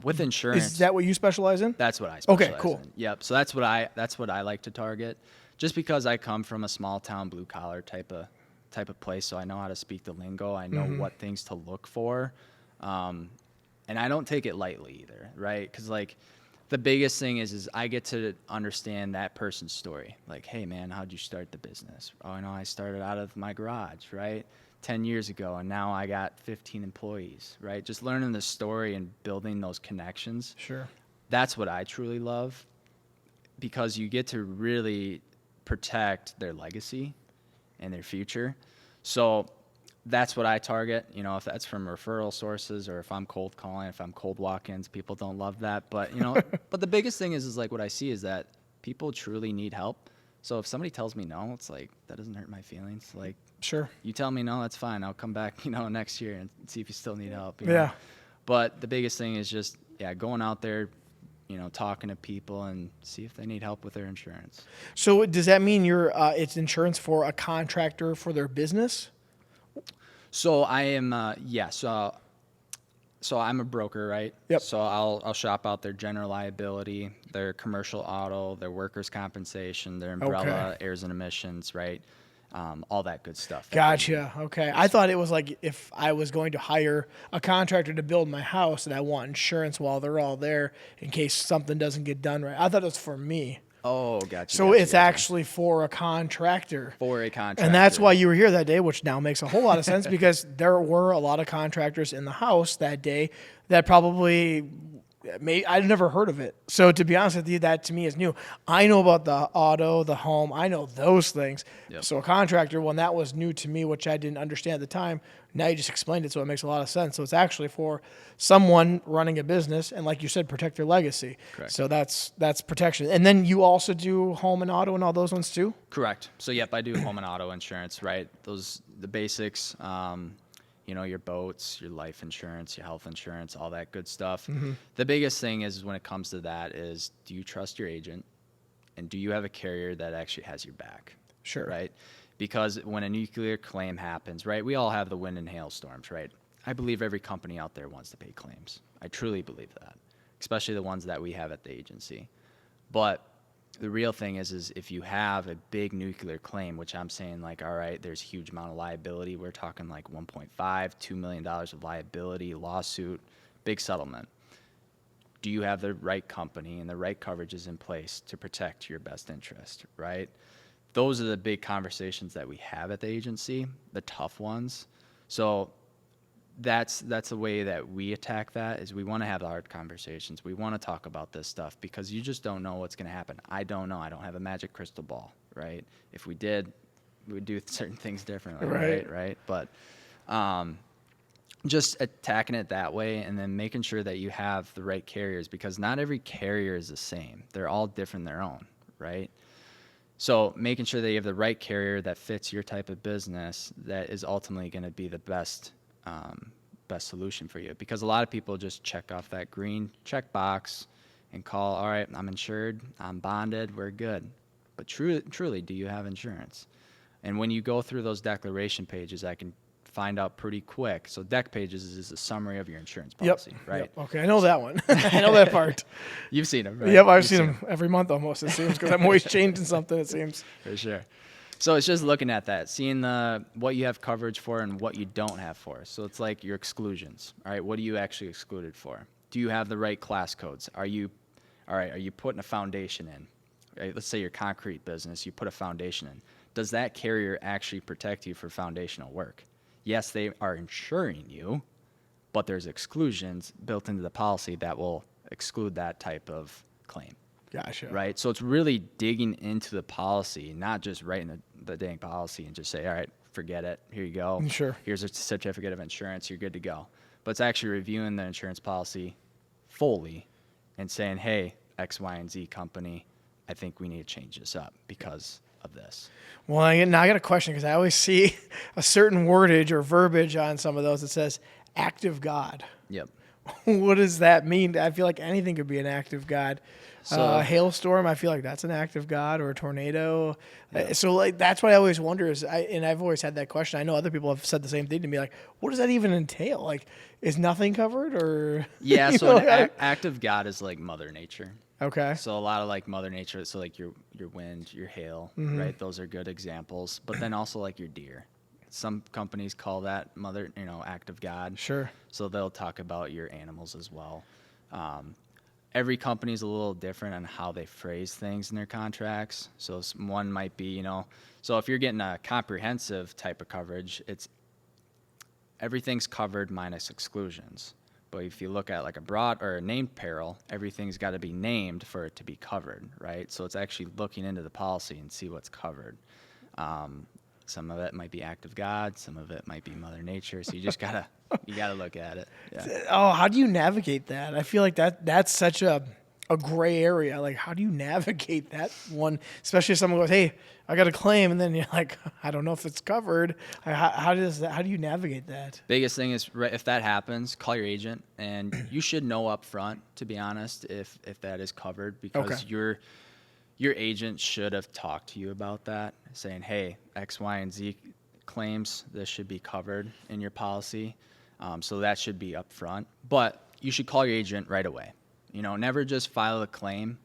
With insurance, is that what you specialize in? That's what I specialize Okay, cool. in. Yep. So that's what I like to target, just because I come from a small town blue collar type of place, so I know how to speak the lingo. I know what things to look for, and I don't take it lightly either, right? Because like the biggest thing is I get to understand that person's story. Like, hey man, how'd you start the business? Oh, I know I started out of my garage, right? 10 years ago, and now I got 15 employees, right? Just learning the story and building those connections. Sure. That's what I truly love, because you get to really protect their legacy and their future. So that's what I target. If that's from referral sources, or if I'm cold calling, if I'm cold walk-ins, people don't love that. But, but the biggest thing is like what I see is that people truly need help. So if somebody tells me no, it's like, that doesn't hurt my feelings. Like, sure, you tell me no, that's fine. I'll come back, next year and see if you still need help. Yeah. But the biggest thing is just, going out there, talking to people and see if they need help with their insurance. So does that mean it's insurance for a contractor for their business? So I am, So I'm a broker, right? Yep. So I'll shop out their general liability, their commercial auto, their workers' compensation, their umbrella, airs and emissions, right? All that good stuff. Gotcha. Okay. I thought it was like if I was going to hire a contractor to build my house and I want insurance while they're all there in case something doesn't get done right. I thought it was for me. Oh, gotcha. So it's actually for a contractor. For a contractor. And that's why you were here that day, which now makes a whole lot of sense because there were a lot of contractors in the house that day that probably I've never heard of it. So to be honest with you, that to me is new. I know about the auto, the home. I know those things. Yep. So a contractor one, that was new to me, which I didn't understand at the time. Now you just explained it, so it makes a lot of sense. So it's actually for someone running a business and, like you said, protect their legacy. Correct. So that's protection. And then you also do home and auto and all those ones too? Correct. So yep, I do home and auto insurance, right? The basics, your boats, your life insurance, your health insurance, all that good stuff. Mm-hmm. The biggest thing is when it comes to that is, do you trust your agent, and do you have a carrier that actually has your back? Sure. Right? Because when a nuclear claim happens, right, we all have the wind and hail storms, right? I believe every company out there wants to pay claims. I truly believe that, especially the ones that we have at the agency. But the real thing is if you have a big nuclear claim, which I'm saying like, all right, there's a huge amount of liability. We're talking like $1.5, $2 million of liability, lawsuit, big settlement. Do you have the right company and the right coverages in place to protect your best interest, right? Those are the big conversations that we have at the agency, the tough ones. So that's the way that we attack that, is we want to have the hard conversations. We want to talk about this stuff because you just don't know what's going to happen. I don't know. I don't have a magic crystal ball, right? If we did, we would do certain things differently, right? But just attacking it that way, and then making sure that you have the right carriers, because not every carrier is the same. They're all different in their own, right? So making sure that you have the right carrier that fits your type of business, that is ultimately going to be the best solution for you. Because a lot of people just check off that green check box and call, all right, I'm insured, I'm bonded, we're good. But truly, do you have insurance? And when you go through those declaration pages, I can find out pretty quick. So deck pages is a summary of your insurance policy, right? Yep. Okay, I know that one. I know that part. You've seen them, right? Yep, I've seen them every month almost, it seems, because I'm always changing something, it seems. For sure. So it's just looking at that, seeing what you have coverage for and what you don't have for. So it's like your exclusions. All right, what are you actually excluded for? Do you have the right class codes? Are you putting a foundation in? Right, let's say your concrete business, you put a foundation in. Does that carrier actually protect you for foundational work? Yes, they are insuring you, but there's exclusions built into the policy that will exclude that type of claim. Gotcha. Right? So it's really digging into the policy, not just writing the dang policy and just say, all right, forget it. Here you go. Sure. Here's a certificate of insurance. You're good to go. But it's actually reviewing the insurance policy fully and saying, hey, X, Y, and Z company, I think we need to change this up because of this. Well, now I got a question, because I always see a certain wordage or verbiage on some of those that says act of God. Yep. What does that mean? I feel like anything could be an act of God. So, A hailstorm, I feel like that's an act of God, or a tornado. Yeah. So like that's what I always wonder and I've always had that question. I know other people have said the same thing to me, like, what does that even entail? Like, is nothing covered, or? Yeah, so an act of God is like Mother Nature. Okay. So a lot of like Mother Nature, so like your wind, your hail, right? Those are good examples. But then also like your deer. Some companies call that act of God. Sure. So they'll talk about your animals as well. Every company is a little different on how they phrase things in their contracts. So one might be, so if you're getting a comprehensive type of coverage, everything's covered minus exclusions. But if you look at like a broad or a named peril, everything's got to be named for it to be covered, right? So it's actually looking into the policy and see what's covered. Some of it might be act of God, some of it might be Mother Nature. So you just gotta look at it. Yeah. Oh, how do you navigate that? I feel like that's such a gray area. Like, how do you navigate that one? Especially if someone goes, "Hey, I got a claim," and then you're like, "I don't know if it's covered." How do you navigate that? Biggest thing is, if that happens, call your agent, and you should know up front, to be honest, if that is covered, because your agent should have talked to you about that, saying, hey, X, Y, and Z claims, this should be covered in your policy. So that should be up front. But you should call your agent right away. Never just file a claim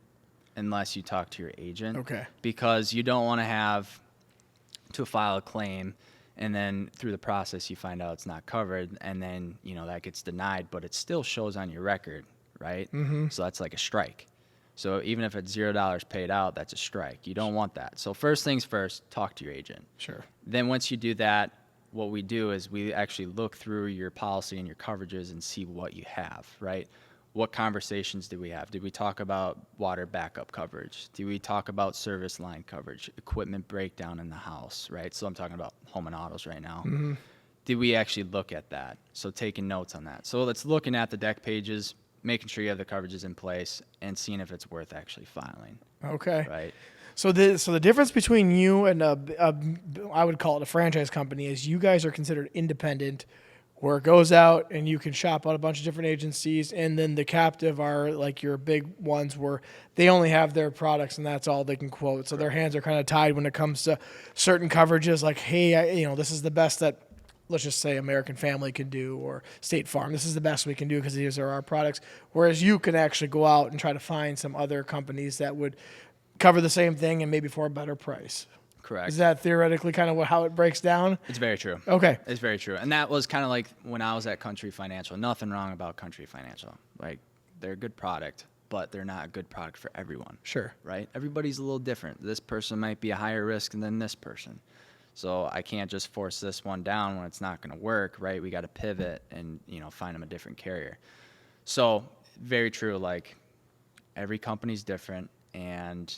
unless you talk to your agent. Okay. Because you don't want to have to file a claim, and then through the process you find out it's not covered, and then, that gets denied, but it still shows on your record, right? Mm-hmm. So that's like a strike. So even if it's $0 paid out, that's a strike. You don't want that. So first things first, talk to your agent. Sure. Then once you do that, what we do is we actually look through your policy and your coverages and see what you have, right? what conversations did we have? Did we talk about water backup coverage? Did we talk about service line coverage, equipment breakdown in the house, right? So I'm talking about home and autos right now. Did we actually look at that? So taking notes on that. So it's looking at the deck pages, making sure you have the coverages in place, and seeing if it's worth actually filing. Okay. Right. So the difference between you and I would call it a franchise company is you guys are considered independent, where it goes out and you can shop out a bunch of different agencies, and then the captive are like your big ones where they only have their products and that's all they can quote. So their hands are kind of tied when it comes to certain coverages. Like, hey, this is the best that, let's just say, American Family can do, or State Farm. This is the best we can do because these are our products. Whereas you can actually go out and try to find some other companies that would cover the same thing and maybe for a better price. Correct. Is that theoretically kind of how it breaks down? It's very true. Okay. It's very true. And that was kind of like when I was at Country Financial. Nothing wrong about Country Financial. Like, they're a good product, but they're not a good product for everyone. Sure. Right? Everybody's a little different. This person might be a higher risk than this person. So I can't just force this one down when it's not going to work, right? We got to pivot and, find them a different carrier. So very true. Like, every company's different, and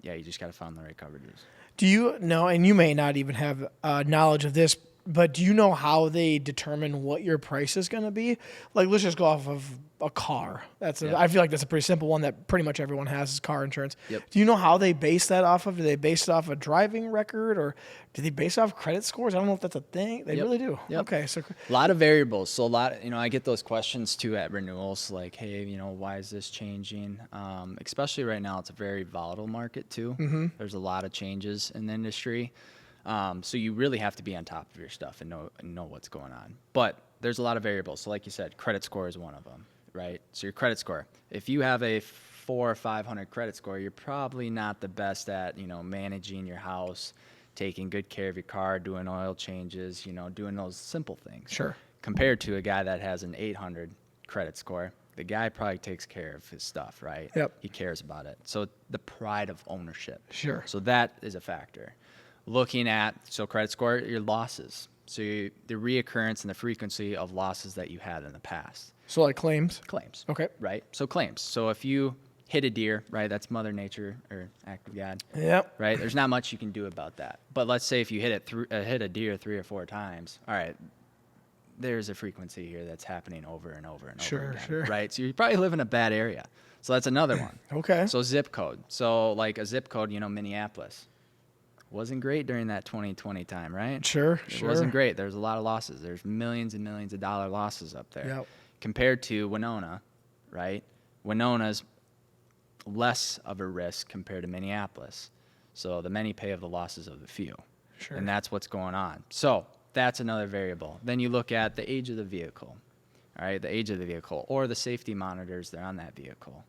you just got to find the right coverages. Do you know, and you may not even have knowledge of this, but do you know how they determine what your price is going to be? Like, let's just go off of a car. I feel like that's a pretty simple one that pretty much everyone has, is car insurance. Yep. Do you know how they base that off of? Do they base it off a driving record, or do they base it off credit scores? I don't know if that's a thing. They really do. Yep. Okay. So a lot of variables. So I get those questions too at renewals, like, hey, why is this changing? Especially right now, it's a very volatile market too. Mm-hmm. There's a lot of changes in the industry. So you really have to be on top of your stuff and know what's going on. But there's a lot of variables. So like you said, credit score is one of them, right? So your credit score, if you have a 400 or 500 credit score, you're probably not the best at, managing your house, taking good care of your car, doing oil changes, doing those simple things. Sure. Compared to a guy that has an 800 credit score, the guy probably takes care of his stuff, right? Yep. He cares about it. So the pride of ownership. Sure. So that is a factor. Looking at, credit score, your losses. So the reoccurrence and the frequency of losses that you had in the past. So like claims? Claims. Okay. Right? So claims. So if you hit a deer, right, that's Mother Nature or act of God. Yep. Right? There's not much you can do about that. But let's say if you hit a deer 3 or 4 times, all right, there's a frequency here that's happening over and over and over again. Sure. Right? So you probably live in a bad area. So that's another one. Okay. So zip code. So like a zip code, Minneapolis. Wasn't great during that 2020 time, right? Sure. It wasn't great. There's a lot of losses. There's millions and millions of dollar losses up there. Yep. Compared to Winona, right? Winona's less of a risk compared to Minneapolis. So the many pay of the losses of the few. Sure. And that's what's going on. So that's another variable. Then you look at the age of the vehicle, all right? The age of the vehicle or the safety monitors that are on that vehicle.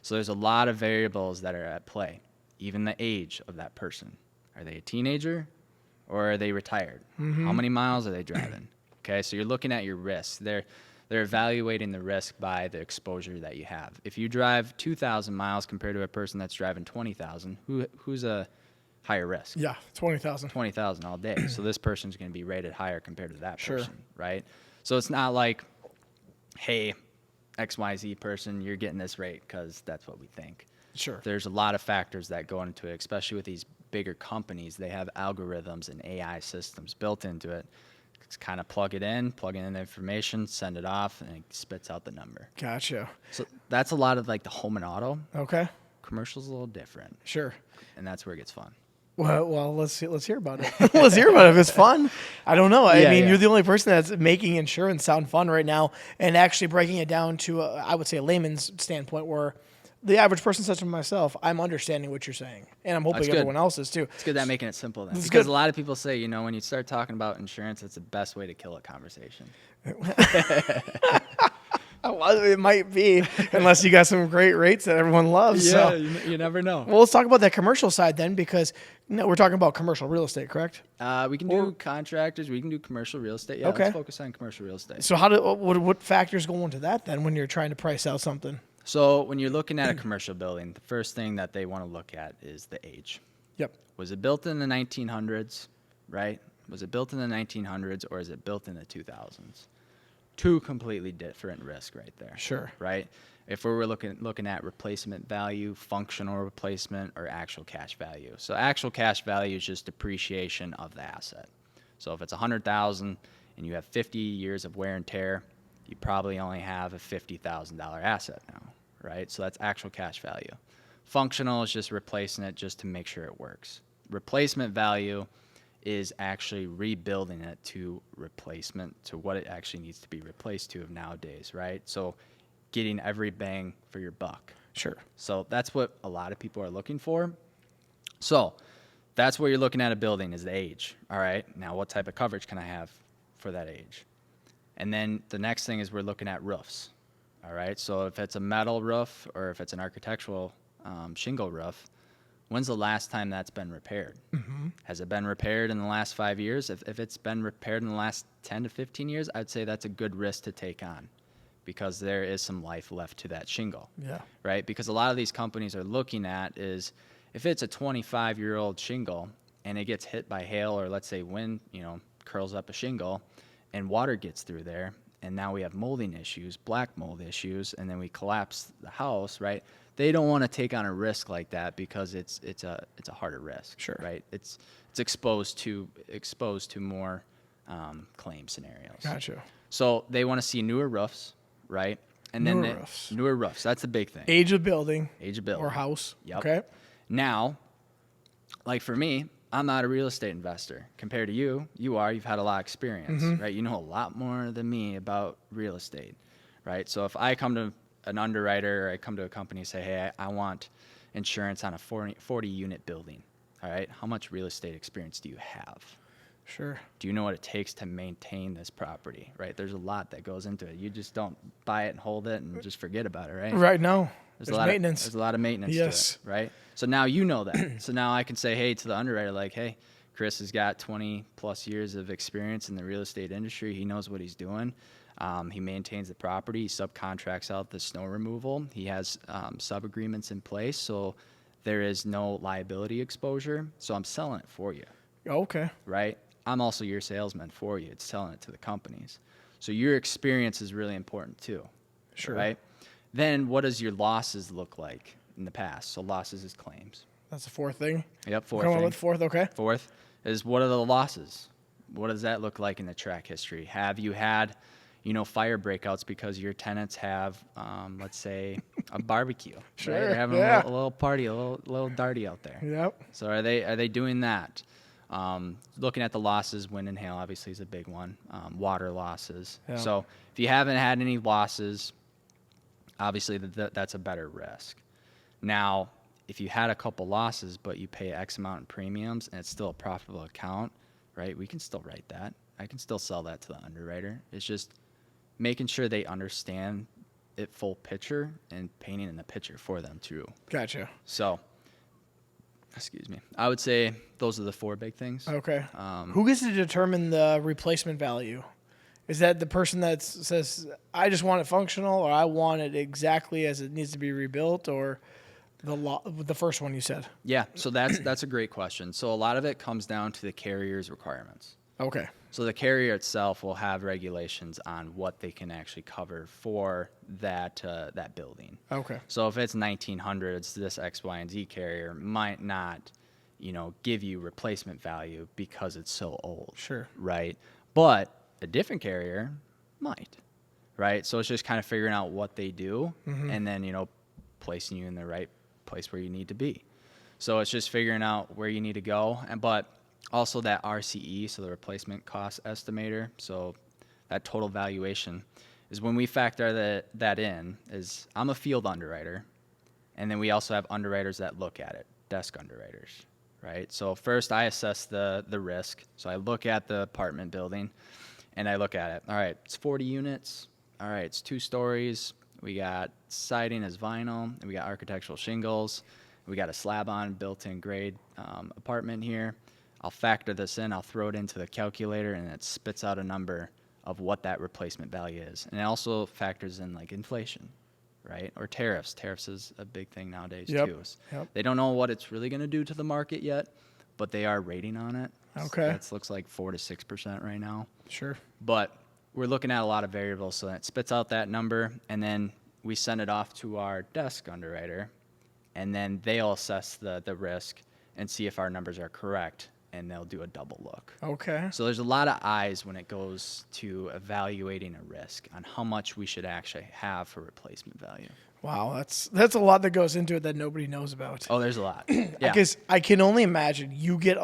So there's a lot of variables that are at play. Even the age of that person. Are they a teenager or are they retired? Mm-hmm. How many miles are they driving? Okay, so you're looking at your risk. They're evaluating the risk by the exposure that you have. If you drive 2,000 miles compared to a person that's driving 20,000, who's a higher risk? Yeah, 20,000. 20,000 all day. So this person's going to be rated higher compared to that Sure. person, right? So it's not like, hey, XYZ person, you're getting this rate because that's what we think. Sure. There's a lot of factors that go into it, especially with these bigger companies. They have algorithms and AI systems built into it. It's kind of plug in the information, send it off, and it spits out the number. Gotcha. So that's a lot of like the home and auto. Okay. Commercial's a little different. Sure. And that's where it gets fun. Well, let's hear about it. Let's hear about it. If it's fun, I don't know. I mean, you're the only person that's making insurance sound fun right now, and actually breaking it down to, I would say, a layman's standpoint, where the average person, such as myself, I'm understanding what you're saying, and I'm hoping everyone else is too. It's good that making it simple then, because good. a lot of people say, when you start talking about insurance, it's the best way to kill a conversation. Well, it might be, unless you got some great rates that everyone loves. Yeah, so. you never know. Well, let's talk about that commercial side then, because we're talking about commercial real estate, correct? We can do contractors. We can do commercial real estate. Yeah, okay. Let's focus on commercial real estate. So what factors go into that then when you're trying to price out something? So when you're looking at a commercial building, the first thing that they want to look at is the age. Yep. Was it built in the 1900s, right? Was it built in the 1900s or is it built in the 2000s? Two completely different risk right there. Sure. Right? If we were looking at replacement value, functional replacement, or actual cash value. So actual cash value is just depreciation of the asset. So if it's $100,000 and you have 50 years of wear and tear, you probably only have a $50,000 asset now, right? So that's actual cash value. Functional is just replacing it just to make sure it works. Replacement value is actually rebuilding it to replacement, to what it actually needs to be replaced to nowadays, right? So getting every bang for your buck. Sure. So that's what a lot of people are looking for. So that's what you're looking at a building is the age. All right. Now, what type of coverage can I have for that age? And then the next thing is we're looking at roofs. All right. So if it's a metal roof or if it's an architectural shingle roof, when's the last time that's been repaired? Mm-hmm. Has it been repaired in the last 5 years? If it's been repaired in the last 10 to 15 years, I'd say that's a good risk to take on, because there is some life left to that shingle. Yeah. Right? Because a lot of these companies are looking at is if it's a 25-year-old shingle and it gets hit by hail or let's say wind, curls up a shingle and water gets through there, and now we have molding issues, black mold issues, and then we collapse the house, right? They don't want to take on a risk like that because it's a harder risk. Sure. Right? It's exposed to more claim scenarios. Gotcha. So they want to see newer roofs. Right? And then newer roofs. That's the big thing. Age of building. Age of building. Or house. Yep. Okay. Now, like for me, I'm not a real estate investor. Compared to you, you've had a lot of experience, right? You know a lot more than me about real estate, right? So if I come to an underwriter or I come to a company and say, hey, I want insurance on a 40 unit building, all right? How much real estate experience do you have? Sure. Do you know what it takes to maintain this property, right? There's a lot that goes into it. You just don't buy it and hold it and just forget about it, right? Right. No. There's maintenance. There's a lot of maintenance to it, right? So now you know that. So now I can say, hey, to the underwriter, like, hey, Chris has got 20 plus years of experience in the real estate industry. He knows what he's doing. He maintains the property. He subcontracts out the snow removal. He has sub-agreements in place, so there is no liability exposure. So I'm selling it for you. Okay. Right? I'm also your salesman for you. It's selling it to the companies. So your experience is really important too. Sure. Right? Then what does your losses look like in the past? So losses is claims. That's the fourth thing. Yep, fourth Come thing. on with fourth, okay. Fourth is what are the losses? What does that look like in the track history? Have you had, fire breakouts because your tenants have, let's say, a barbecue? Sure. Right? They're having a little party, a little darty out there. Yep. So are they doing that? Looking at the losses, wind and hail obviously is a big one. Water losses. Yeah. So if you haven't had any losses, obviously that's a better risk. Now, if you had a couple losses but you pay X amount in premiums and it's still a profitable account, right? We can still write that. I can still sell that to the underwriter. It's just making sure they understand it full picture and painting in the picture for them too. Gotcha. So, excuse me. I would say those are the four big things. Okay. Who gets to determine the replacement value? Is that the person that says, I just want it functional, or I want it exactly as it needs to be rebuilt, or the first one you said? Yeah, so that's a great question. So a lot of it comes down to the carrier's requirements. Okay. So the carrier itself will have regulations on what they can actually cover for that building. Okay. So if it's 1900s, this X, Y, and Z carrier might not, give you replacement value because it's so old. Sure. Right? But a different carrier might. Right? So it's just kind of figuring out what they do and then, placing you in the right place where you need to be. So it's just figuring out where you need to go. But also that RCE, so the replacement cost estimator, so that total valuation, is when we factor that in, is I'm a field underwriter, and then we also have underwriters that look at it, desk underwriters, right? So first I assess the risk. So I look at the apartment building, and I look at it. All right, it's 40 units. All right, it's 2 stories. We got siding as vinyl, and we got architectural shingles. We got a slab-on built-in grade apartment here. I'll factor this in, I'll throw it into the calculator, and it spits out a number of what that replacement value is. And it also factors in like inflation, right? Or tariffs. Tariffs is a big thing nowadays too. Yep. They don't know what it's really going to do to the market yet, but they are rating on it. Okay. It looks like 4 to 6% right now. Sure. But we're looking at a lot of variables, so that spits out that number, and then we send it off to our desk underwriter, and then they'll assess the risk and see if our numbers are correct, and they'll do a double look. Okay. So there's a lot of eyes when it goes to evaluating a risk on how much we should actually have for replacement value. Wow, that's a lot that goes into it that nobody knows about. Oh, there's a lot. Yeah. Because I can only imagine you get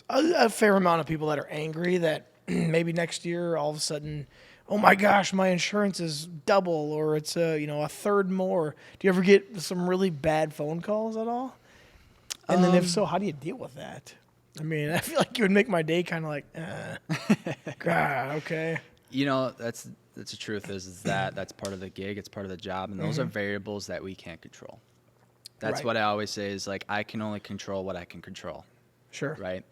a fair amount of people that are angry that maybe next year all of a sudden, oh my gosh, my insurance is double or it's a third more. Do you ever get some really bad phone calls at all? And then if so, how do you deal with that? I mean, I feel like you would make my day kind of like, God, okay. That's the truth is that that's part of the gig. It's part of the job. And those are variables that we can't control. That's Right. what I always say is like, I can only control what I can control. Sure. Right.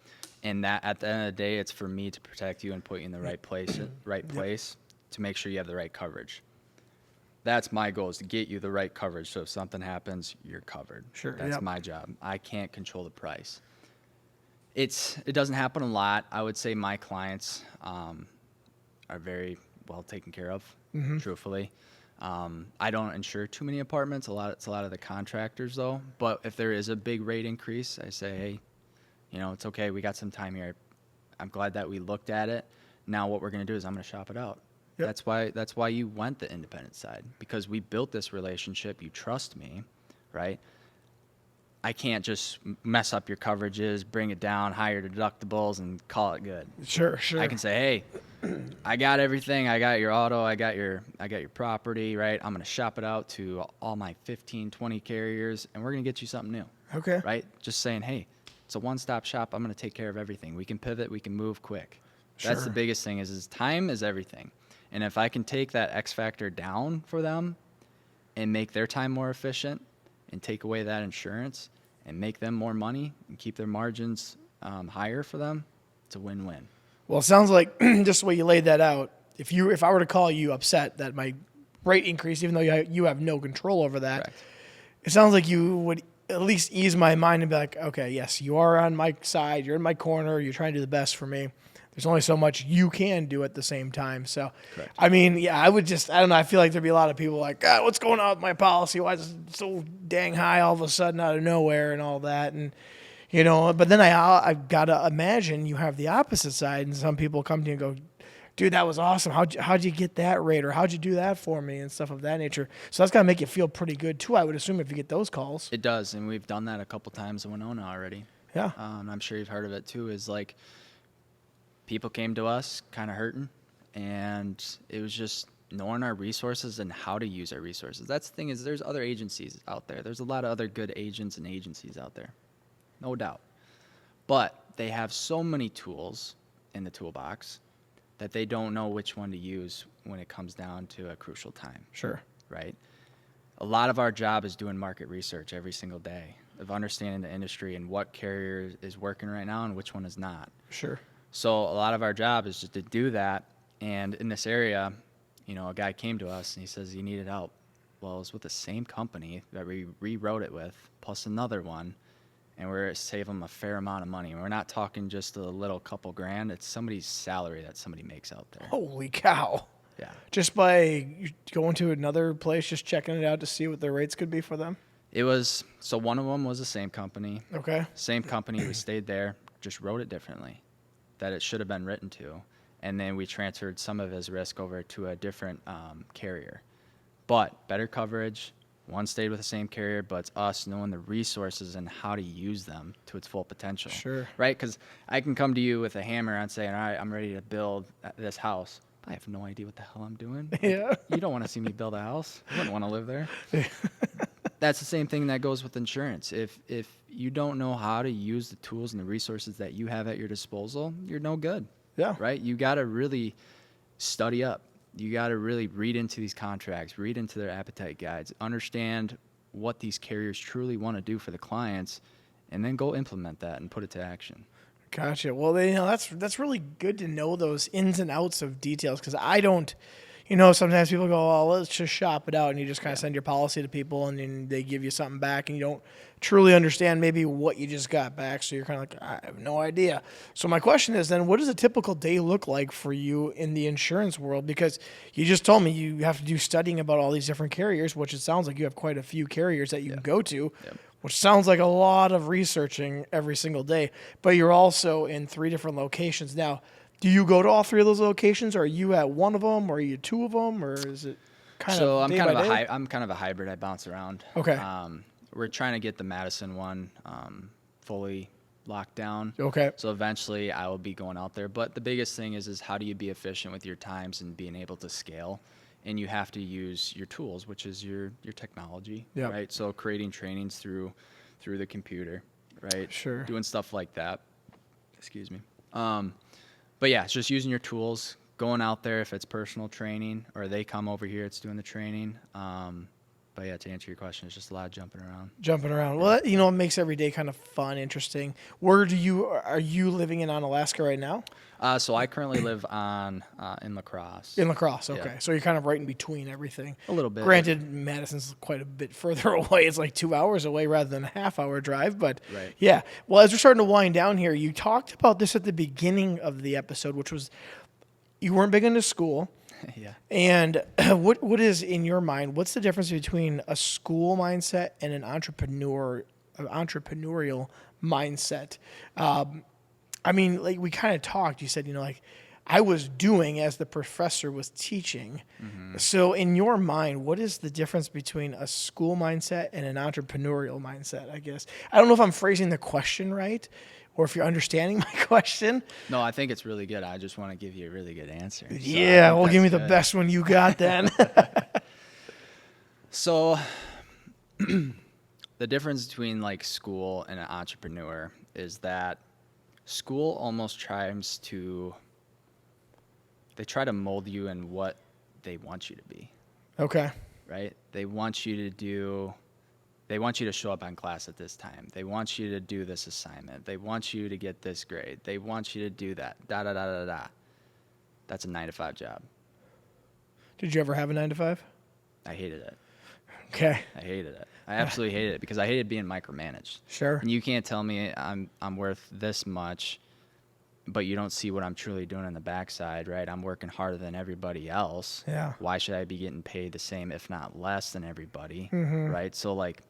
And that at the end of the day, it's for me to protect you and put you in the right place to make sure you have the right coverage. That's my goal, is to get you the right coverage. So if something happens, you're covered. Sure. That's Yep. my job. I can't control the price. It doesn't happen a lot. I would say my clients are very well taken care of, truthfully. I don't insure too many apartments. It's a lot of the contractors though. But if there is a big rate increase, I say, hey, it's okay. We got some time here. I'm glad that we looked at it. Now what we're going to do is I'm going to shop it out. Yep. That's why you went the independent side, because we built this relationship. You trust me, right? I can't just mess up your coverages, bring it down, higher deductibles, and call it good. Sure. I can say, hey, I got everything. I got your auto. I got your property, right? I'm going to shop it out to all my 15, 20 carriers, and we're going to get you something new. Okay. Right? Just saying, hey, it's a one-stop shop. I'm going to take care of everything. We can pivot. We can move quick. That's Sure. the biggest thing is time is everything. And if I can take that X factor down for them and make their time more efficient and take away that insurance and make them more money and keep their margins higher for them, it's a win-win. Well, it sounds like just the way you laid that out. If I were to call you upset that my rate increased, even though you have no control over that, Correct. It sounds like you would at least ease my mind and be like, okay, yes, you are on my side. You're in my corner. You're trying to do the best for me. There's only so much you can do at the same time. So, Correct. I mean, yeah, I don't know. I feel like there'd be a lot of people like, God, what's going on with my policy? Why is it so dang high all of a sudden out of nowhere and all that? And, but then I've got to imagine you have the opposite side. And some people come to you and go, dude, that was awesome. How'd you get that rate? Or how'd you do that for me? And stuff of that nature. So that's got to make you feel pretty good too, I would assume, if you get those calls. It does, and we've done that a couple times in Winona already. Yeah. I'm sure you've heard of it too, is like people came to us kind of hurting, and it was just knowing our resources and how to use our resources. That's the thing, is there's other agencies out there. There's a lot of other good agents and agencies out there, no doubt. But they have so many tools in the toolbox that they don't know which one to use when it comes down to a crucial time. Sure. Right? A lot of our job is doing market research every single day, of understanding the industry and what carrier is working right now and which one is not. Sure. So a lot of our job is just to do that. And in this area, a guy came to us and he says he needed help. Well, it was with the same company that we rewrote it with, plus another one, and we're saving them a fair amount of money. And we're not talking just a little couple grand. It's somebody's salary that somebody makes out there. Holy cow. Yeah. Just by going to another place, just checking it out to see what the rates could be for them? So one of them was the same company. Okay. Same company, we stayed there, just wrote it differently, that it should have been written to. And then we transferred some of his risk over to a different carrier. But better coverage, one stayed with the same carrier, but it's us knowing the resources and how to use them to its full potential. Sure. Right? Because I can come to you with a hammer and say, all right, I'm ready to build this house. I have no idea what the hell I'm doing. Yeah. You don't want to see me build a house. You wouldn't want to live there. That's the same thing that goes with insurance. If you don't know how to use the tools and the resources that you have at your disposal, you're no good. Yeah. Right? You got to really study up. You got to really read into these contracts, read into their appetite guides, understand what these carriers truly want to do for the clients, and then go implement that and put it to action. Gotcha. Well, that's really good to know those ins and outs of details, because I don't, sometimes people go, "Oh, let's just shop it out," and you just kind of send your policy to people, and then they give you something back, and you don't truly understand maybe what you just got back. So you're kind of like, I have no idea. So my question is then, what does a typical day look like for you in the insurance world? Because you just told me you have to do studying about all these different carriers, which it sounds like you have quite a few carriers that you can go to. Which sounds like a lot of researching every single day, but you're also in 3 different locations. Now, do you go to all 3 of those locations, or are you at one of them, or are you 2 of them, or is it kind So of I'm day kind by of day? I'm kind of a hybrid. I bounce around. Okay. We're trying to get the Madison one fully locked down. Okay. So eventually I will be going out there. But the biggest thing is how do you be efficient with your times and being able to scale? And you have to use your tools, which is your technology, Yep. right? So creating trainings through the computer, right? Sure. Doing stuff like that. Excuse me. But yeah, it's just using your tools, going out there if it's personal training, or they come over here, it's doing the training. But yeah, to answer your question, it's just a lot of jumping around. Jumping around. Well, it makes every day kind of fun, interesting. Are you living in Alaska right now? So I currently live in La Crosse. In La Crosse, okay. Yeah. So you're kind of right in between everything. A little bit. Granted, Madison's quite a bit further away. It's like 2 hours away rather than a half-hour drive. But Right. yeah. Well, as we're starting to wind down here, you talked about this at the beginning of the episode, which was you weren't big into school. Yeah. And what is in your mind? What's the difference between a school mindset and an entrepreneurial mindset? Like we kind of talked. You said, I was doing as the professor was teaching. Mm-hmm. So in your mind, what is the difference between a school mindset and an entrepreneurial mindset? I guess I don't know if I'm phrasing the question right, or if you're understanding my question. No, I think it's really good. I just want to give you a really good answer. So Yeah, well, give me the good. best one you got then. So the difference between like school and an entrepreneur is that school almost try to mold you in what they want you to be. Okay. Right? They want you to show up on class at this time. They want you to do this assignment. They want you to get this grade. They want you to do that. Da da da da da. That's a 9-to-5 job. Did you ever have a 9-to-5? I hated it. Okay. I hated it. I absolutely hated it because I hated being micromanaged. Sure. And you can't tell me I'm worth this much, but you don't see what I'm truly doing on the backside, right? I'm working harder than everybody else. Yeah. Why should I be getting paid the same, if not less, than everybody, Mm-hmm. right? So like,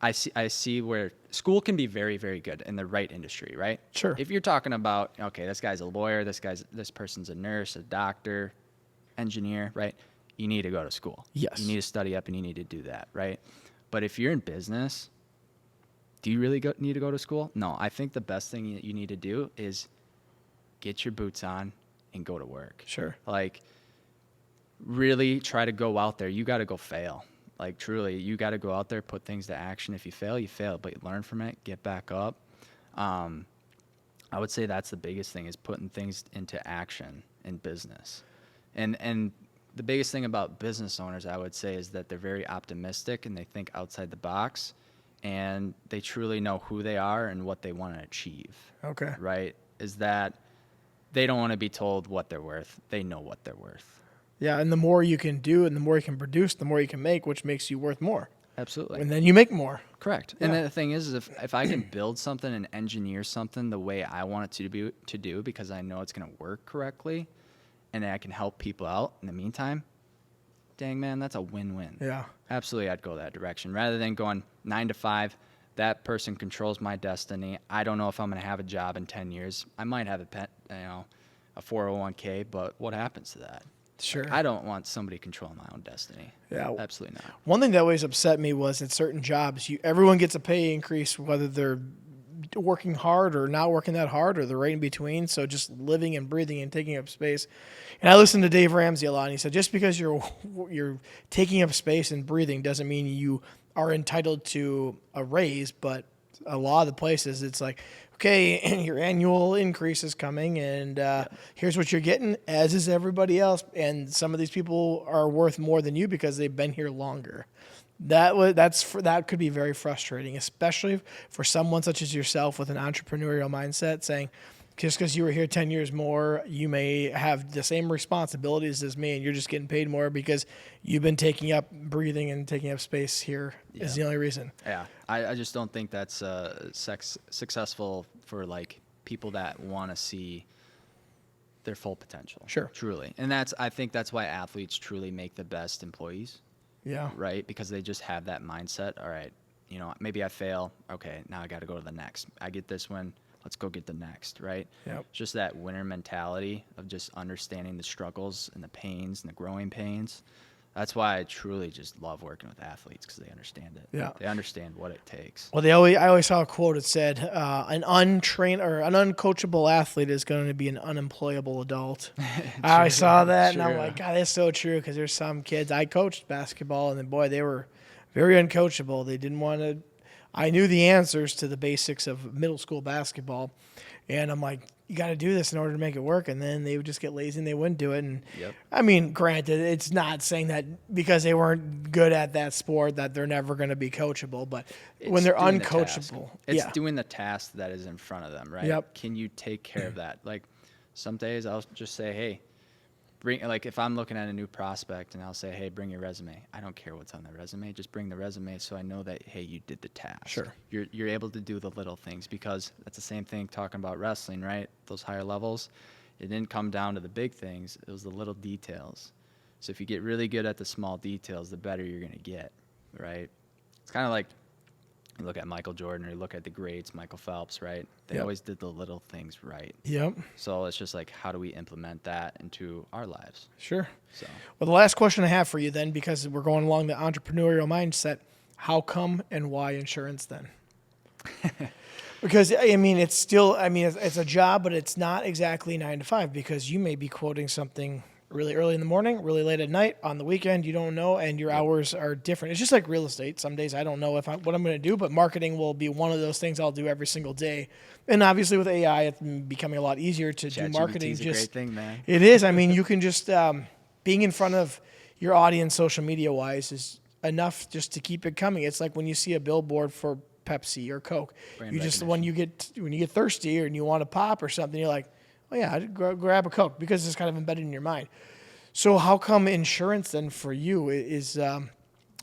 I see where school can be very, very good in the right industry, right? Sure. If you're talking about, okay, this guy's a lawyer, this person's a nurse, a doctor, engineer, right? You need to go to school. Yes. You need to study up and you need to do that, right? But if you're in business, do you really need to go to school? No, I think the best thing you need to do is get your boots on and go to work. Sure. Like, really try to go out there. You got to go fail. Like, truly, you got to go out there, put things to action. If you fail, you fail, but you learn from it, get back up. I would say that's the biggest thing is putting things into action in business. And the biggest thing about business owners, I would say, is that they're very optimistic and they think outside the box and they truly know who they are and what they want to achieve. Okay. Right? Is that they don't want to be told what they're worth. They know what they're worth. Yeah, and the more you can do and the more you can produce, the more you can make, which makes you worth more. Absolutely. And then you make more. Correct. Yeah. And the thing is if I can build something and engineer something the way I want it to do because I know it's going to work correctly and I can help people out in the meantime, dang, man, that's a win-win. Yeah. Absolutely, I'd go that direction. Rather than going 9 to 5, that person controls my destiny. I don't know if I'm going to have a job in 10 years. I might have a 401k, but what happens to that? Sure. I don't want somebody controlling my own destiny. Yeah. Absolutely not. One thing that always upset me was at certain jobs, everyone gets a pay increase, whether they're working hard or not working that hard or the right in between. So just living and breathing and taking up space. And I listened to Dave Ramsey a lot, and he said, just because you're taking up space and breathing doesn't mean you are entitled to a raise, but a lot of the places it's like, okay, your annual increase is coming, and here's what you're getting, as is everybody else. And some of these people are worth more than you because they've been here longer. That could be very frustrating, especially for someone such as yourself with an entrepreneurial mindset saying, just because you were here 10 years more, you may have the same responsibilities as me, and you're just getting paid more because you've been taking up breathing and taking up space here is the only reason. Yeah. I just don't think that's successful for like people that want to see their full potential. Sure. Truly. And I think that's why athletes truly make the best employees. Yeah. Right? Because they just have that mindset. All right, maybe I fail. Okay, now I got to go to the next. I get this one. Let's go get the next, right? Yep. Just that winner mentality of just understanding the struggles and the pains and the growing pains. That's why I truly just love working with athletes, because they understand it. Yeah. They understand what it takes. Well, I always saw a quote that said, an untrained or an uncoachable athlete is going to be an unemployable adult. I always saw that, and I'm like, God, that's so true, because there's some kids. I coached basketball, and then, boy, they were very uncoachable. They didn't want to. I knew the answers to the basics of middle school basketball, and I'm like, you got to do this in order to make it work. And then they would just get lazy and they wouldn't do it. And I mean, granted, it's not saying that because they weren't good at that sport that they're never going to be coachable, but when they're uncoachable, it's doing the task that is in front of them, right? Yep. Can you take care of that? Like some days I'll just say, hey, like if I'm looking at a new prospect and I'll say, hey, bring your resume. I don't care what's on the resume. Just bring the resume so I know that, hey, you did the task. Sure. You're able to do the little things, because that's the same thing talking about wrestling, right? Those higher levels. It didn't come down to the big things. It was the little details. So if you get really good at the small details, the better you're going to get, right? It's kind of like you look at Michael Jordan or you look at the greats, Michael Phelps, right? They always did the little things right. Yep. So it's just like, how do we implement that into our lives? Sure. So, well, the last question I have for you then, because we're going along the entrepreneurial mindset, how come and why insurance then? Because, I mean, it's still, it's a job, but it's not exactly 9 to 5, because you may be quoting something really early in the morning, really late at night, on the weekend, you don't know, and your hours are different. It's just like real estate. Some days I don't know what I'm going to do, but marketing will be one of those things I'll do every single day. And obviously with AI, it's becoming a lot easier to do marketing. ChatGPT is a great thing, man. It is. I mean, you can just, being in front of your audience social media-wise is enough just to keep it coming. It's like when you see a billboard for Pepsi or Coke, when you get thirsty or and you want to pop or something, you're like, oh yeah, I'd grab a Coke, because it's kind of embedded in your mind. So how come insurance then for you is, I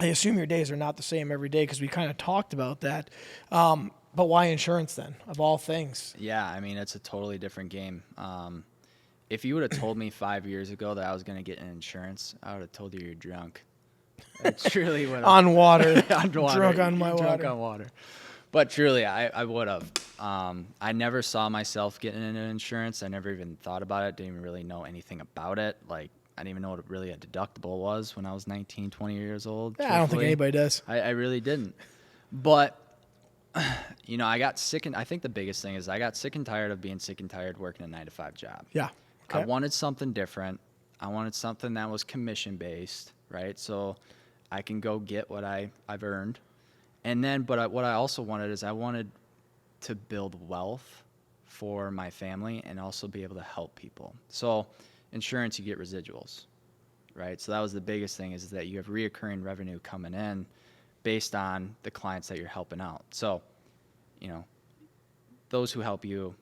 assume your days are not the same every day, because we kind of talked about that. But why insurance then, of all things? Yeah, I mean, it's a totally different game. If you would have told me 5 years ago that I was going to get an insurance, I would have told you you're drunk. It truly would have. On water. On water. Drunk on my Drunk water. on water. But truly, I would have. I never saw myself getting into insurance. I never even thought about it. Didn't even really know anything about it. Like, I didn't even know what really a deductible was when I was 19, 20 years old. Yeah, I don't think anybody does. I really didn't. But, I got sick, and I think the biggest thing is I got sick and tired of being sick and tired working a 9 to 5 job. Yeah. Okay. I wanted something different. I wanted something that was commission-based, right? So I can go get what I've earned. And then, but what I also wanted is I wanted to build wealth for my family and also be able to help people. So insurance, you get residuals, right? So that was the biggest thing, is that you have reoccurring revenue coming in based on the clients that you're helping out. So, those who help you,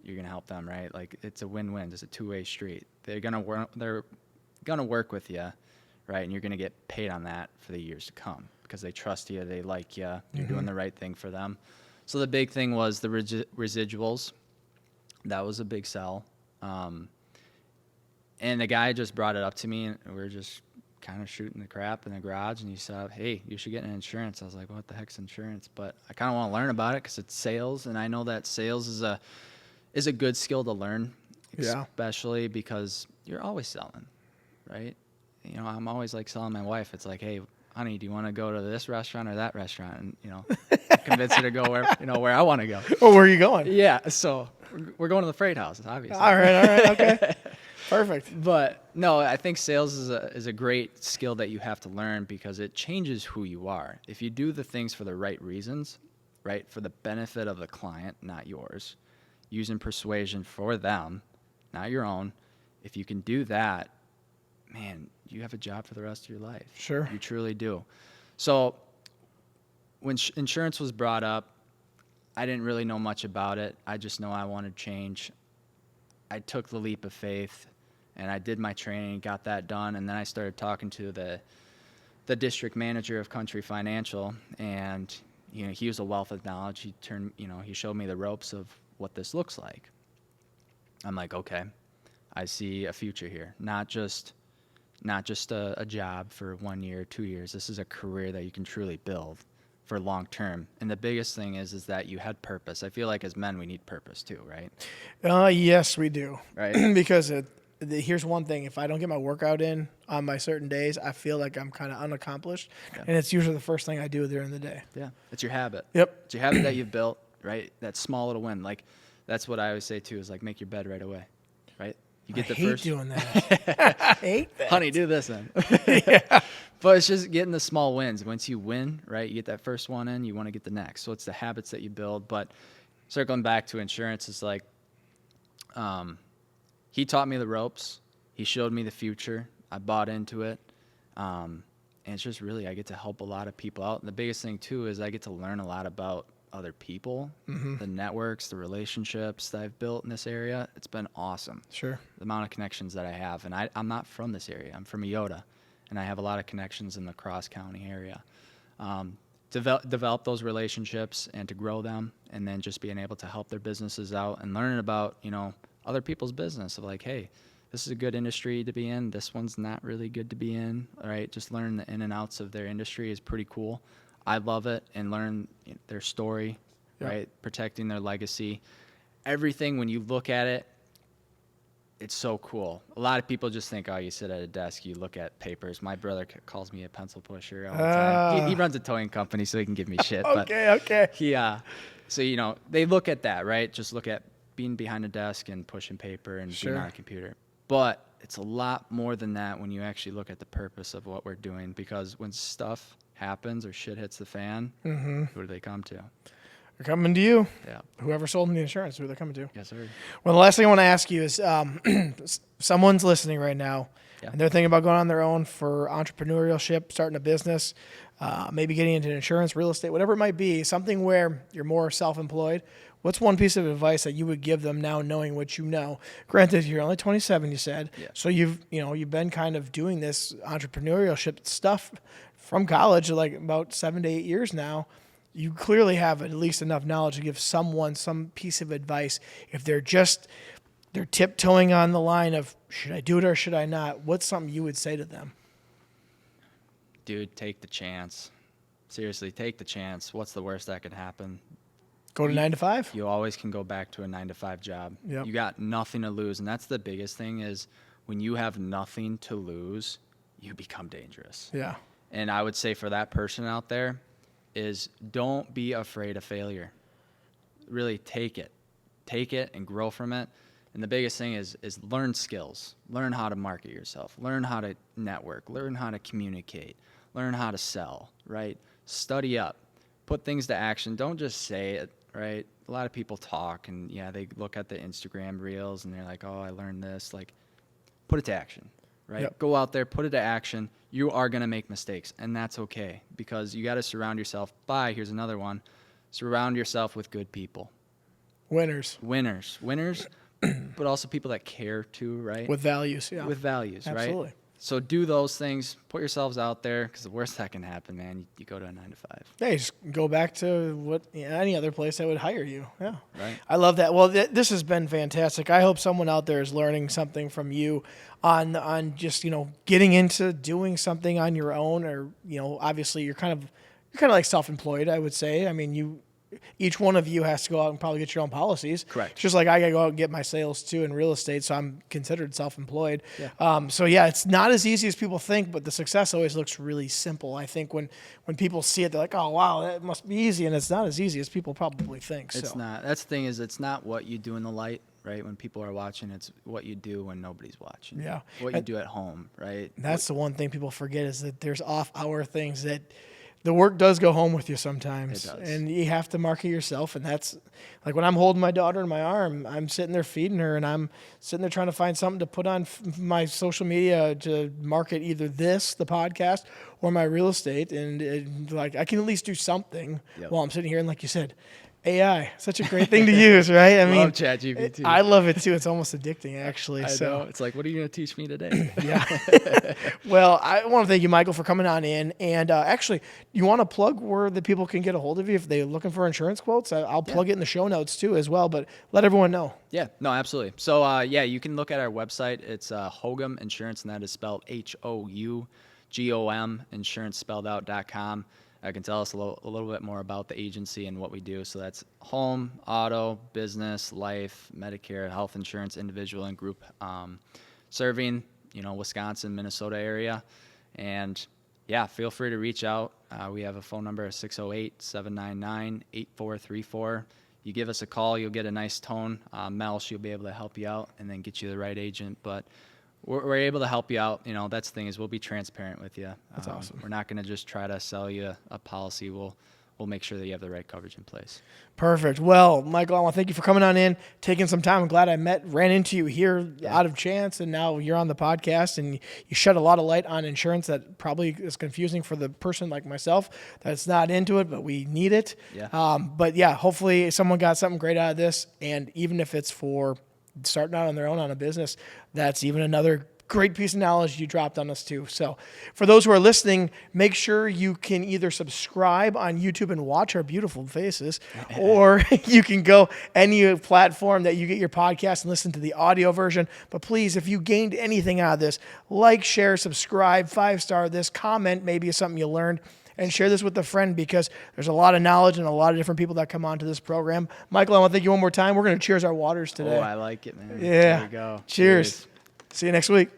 you're going to help them, right? Like, it's a win-win. It's a two-way street. They're going to work with you, right? And you're going to get paid on that for the years to come, because they trust you, they like you, you're doing the right thing for them. So the big thing was the residuals. That was a big sell. And the guy just brought it up to me, and we were just kind of shooting the crap in the garage, and he said, hey, you should get an insurance. I was like, what the heck's insurance? But I kind of want to learn about it because it's sales, and I know that sales is a good skill to learn, especially because you're always selling, right? I'm always like selling my wife. It's like, hey, honey, do you want to go to this restaurant or that restaurant? And, convince her to go where I want to go. Oh, where are you going? Yeah. So we're going to the Freight House, obviously. All right. Okay. Perfect. But no, I think sales is a great skill that you have to learn, because it changes who you are. If you do the things for the right reasons, right, for the benefit of the client, not yours, using persuasion for them, not your own, if you can do that, man, you have a job for the rest of your life. Sure. You truly do. So when insurance was brought up, I didn't really know much about it. I just know I wanted change. I took the leap of faith and I did my training, got that done. And then I started talking to the district manager of Country Financial, and, he was a wealth of knowledge. He showed me the ropes of what this looks like. I'm like, okay, I see a future here. Not just a job for 1 year, 2 years. This is a career that you can truly build for long term. And the biggest thing is that you had purpose. I feel like as men, we need purpose too, right? Yes, we do. Right. Because here's one thing. If I don't get my workout in on my certain days, I feel like I'm kind of unaccomplished. Yeah. And it's usually the first thing I do during the day. Yeah. It's your habit. Yep. It's your habit that you've built, right? That small little win. Like, that's what I always say too, is like, make your bed right away, right? You get I hate doing that. I hate that. Honey, do this then. Yeah. But it's just getting the small wins. Once you win, right, you get that first one in, you want to get the next. So it's the habits that you build. But circling back to insurance, it's like he taught me the ropes. He showed me the future. I bought into it. And it's just really, I get to help a lot of people out. And the biggest thing, too, is I get to learn a lot about other people, the networks, the relationships that I've built in this area. It's been awesome. Sure. The amount of connections that I have. And I'm not from this area. I'm from Iota, and I have a lot of connections in the Cross County area. Develop those relationships and to grow them, and then just being able to help their businesses out and learning about, other people's business of like, hey, this is a good industry to be in. This one's not really good to be in. All right. Just learn the in and outs of their industry is pretty cool. I love it, and learn their story, right? Protecting their legacy. Everything, when you look at it, it's so cool. A lot of people just think, oh, you sit at a desk, you look at papers. My brother calls me a pencil pusher all the time. He runs a towing company, so he can give me shit. Okay. So, they look at that, right? Just look at being behind a desk and pushing paper and being on a computer. But it's a lot more than that when you actually look at the purpose of what we're doing, because when stuff happens or shit hits the fan, who do they come to? They're coming to you. Yeah. Whoever sold them the insurance, who they're coming to. Yes, sir. Well, the last thing I want to ask you is someone's listening right now, and they're thinking about going on their own for entrepreneurship, starting a business, maybe getting into insurance, real estate, whatever it might be, something where you're more self-employed. What's one piece of advice that you would give them now, knowing what you know? Granted, you're only 27, you said, so you've been kind of doing this entrepreneurship stuff from college, like about 7 to 8 years now. You clearly have at least enough knowledge to give someone some piece of advice if they're tiptoeing on the line of, should I do it or should I not? What's something you would say to them? Dude, take the chance. Seriously, take the chance. What's the worst that could happen? Go to 9 to 5? You always can go back to a 9 to 5 job. Yep. You got nothing to lose. And that's the biggest thing, is when you have nothing to lose, you become dangerous. Yeah. And I would say for that person out there is, don't be afraid of failure. Really take it and grow from it. And the biggest thing is learn skills, learn how to market yourself, learn how to network, learn how to communicate, learn how to sell, right? Study up, put things to action. Don't just say it, right? A lot of people talk and they look at the Instagram reels and they're like, oh, I learned this. Like, put it to action, right? Yep. Go out there, put it to action. You are going to make mistakes, and that's okay, because you got to surround yourself here's another one, surround yourself with good people. Winners, but also people that care too, right? With values, yeah. With values, Absolutely. Right? So do those things, put yourselves out there, because the worst that can happen, man, you go to a 9 to 5. Yeah, you just go back to any other place that would hire you. Yeah. Right. I love that. Well, this has been fantastic. I hope someone out there is learning something from you on just, getting into doing something on your own, or, obviously you're kind of like self-employed, I would say. I mean, each one of you has to go out and probably get your own policies. Correct. Just like I got to go out and get my sales too in real estate, so I'm considered self-employed. Yeah. It's not as easy as people think, but the success always looks really simple. I think when people see it, they're like, oh, wow, that must be easy, and it's not as easy as people probably think. It's not. That's the thing, is it's not what you do in the light, right, when people are watching. It's what you do when nobody's watching. Yeah. What you do at home, right? That's the one thing people forget, is that there's off-hour things that the work does go home with you sometimes. It does. And you have to market yourself. And that's like when I'm holding my daughter in my arm, I'm sitting there feeding her, and I'm sitting there trying to find something to put on my social media to market either the podcast, or my real estate. And I can at least do something while I'm sitting here. And like you said, AI, such a great thing to use, right? I Love ChatGPT. I love it too. It's almost addicting, actually. I so know. It's like, what are you going to teach me today? yeah. Well, I want to thank you, Michael, for coming on in. And actually, you want to plug where the people can get a hold of you if they're looking for insurance quotes? I'll plug it in the show notes too as well, but let everyone know. Yeah, no, absolutely. So, you can look at our website. It's Hogum Insurance, and that is spelled HOUGOM, insurance spelled out.com. I can tell us a little bit more about the agency and what we do. So that's home, auto, business, life, Medicare, health insurance, individual and group, serving, Wisconsin, Minnesota area. And yeah, feel free to reach out. We have a phone number of 608-799-8434. You give us a call, you'll get a nice tone. Mel, she'll be able to help you out and then get you the right agent. But we're able to help you out. That's the thing is we'll be transparent with you. That's awesome. We're not going to just try to sell you a policy. We'll make sure that you have the right coverage in place. Perfect. Well, Michael, I want to thank you for coming on in, taking some time. I'm glad I ran into you here out of chance, and now you're on the podcast, and you shed a lot of light on insurance that probably is confusing for the person like myself that's not into it, but we need it. Yeah. But yeah, hopefully someone got something great out of this, and even if it's for starting out on their own on a business, that's even another great piece of knowledge you dropped on us too. So for those who are listening, make sure you can either subscribe on YouTube and watch our beautiful faces, or you can go any platform that you get your podcast and listen to the audio version. But please, if you gained anything out of this, like, share, subscribe, 5-star this, comment maybe something you learned, and share this with a friend, because there's a lot of knowledge and a lot of different people that come onto this program. Michael, I want to thank you one more time. We're going to cheers our waters today. Oh, I like it, man. Yeah. There you go. Cheers. See you next week.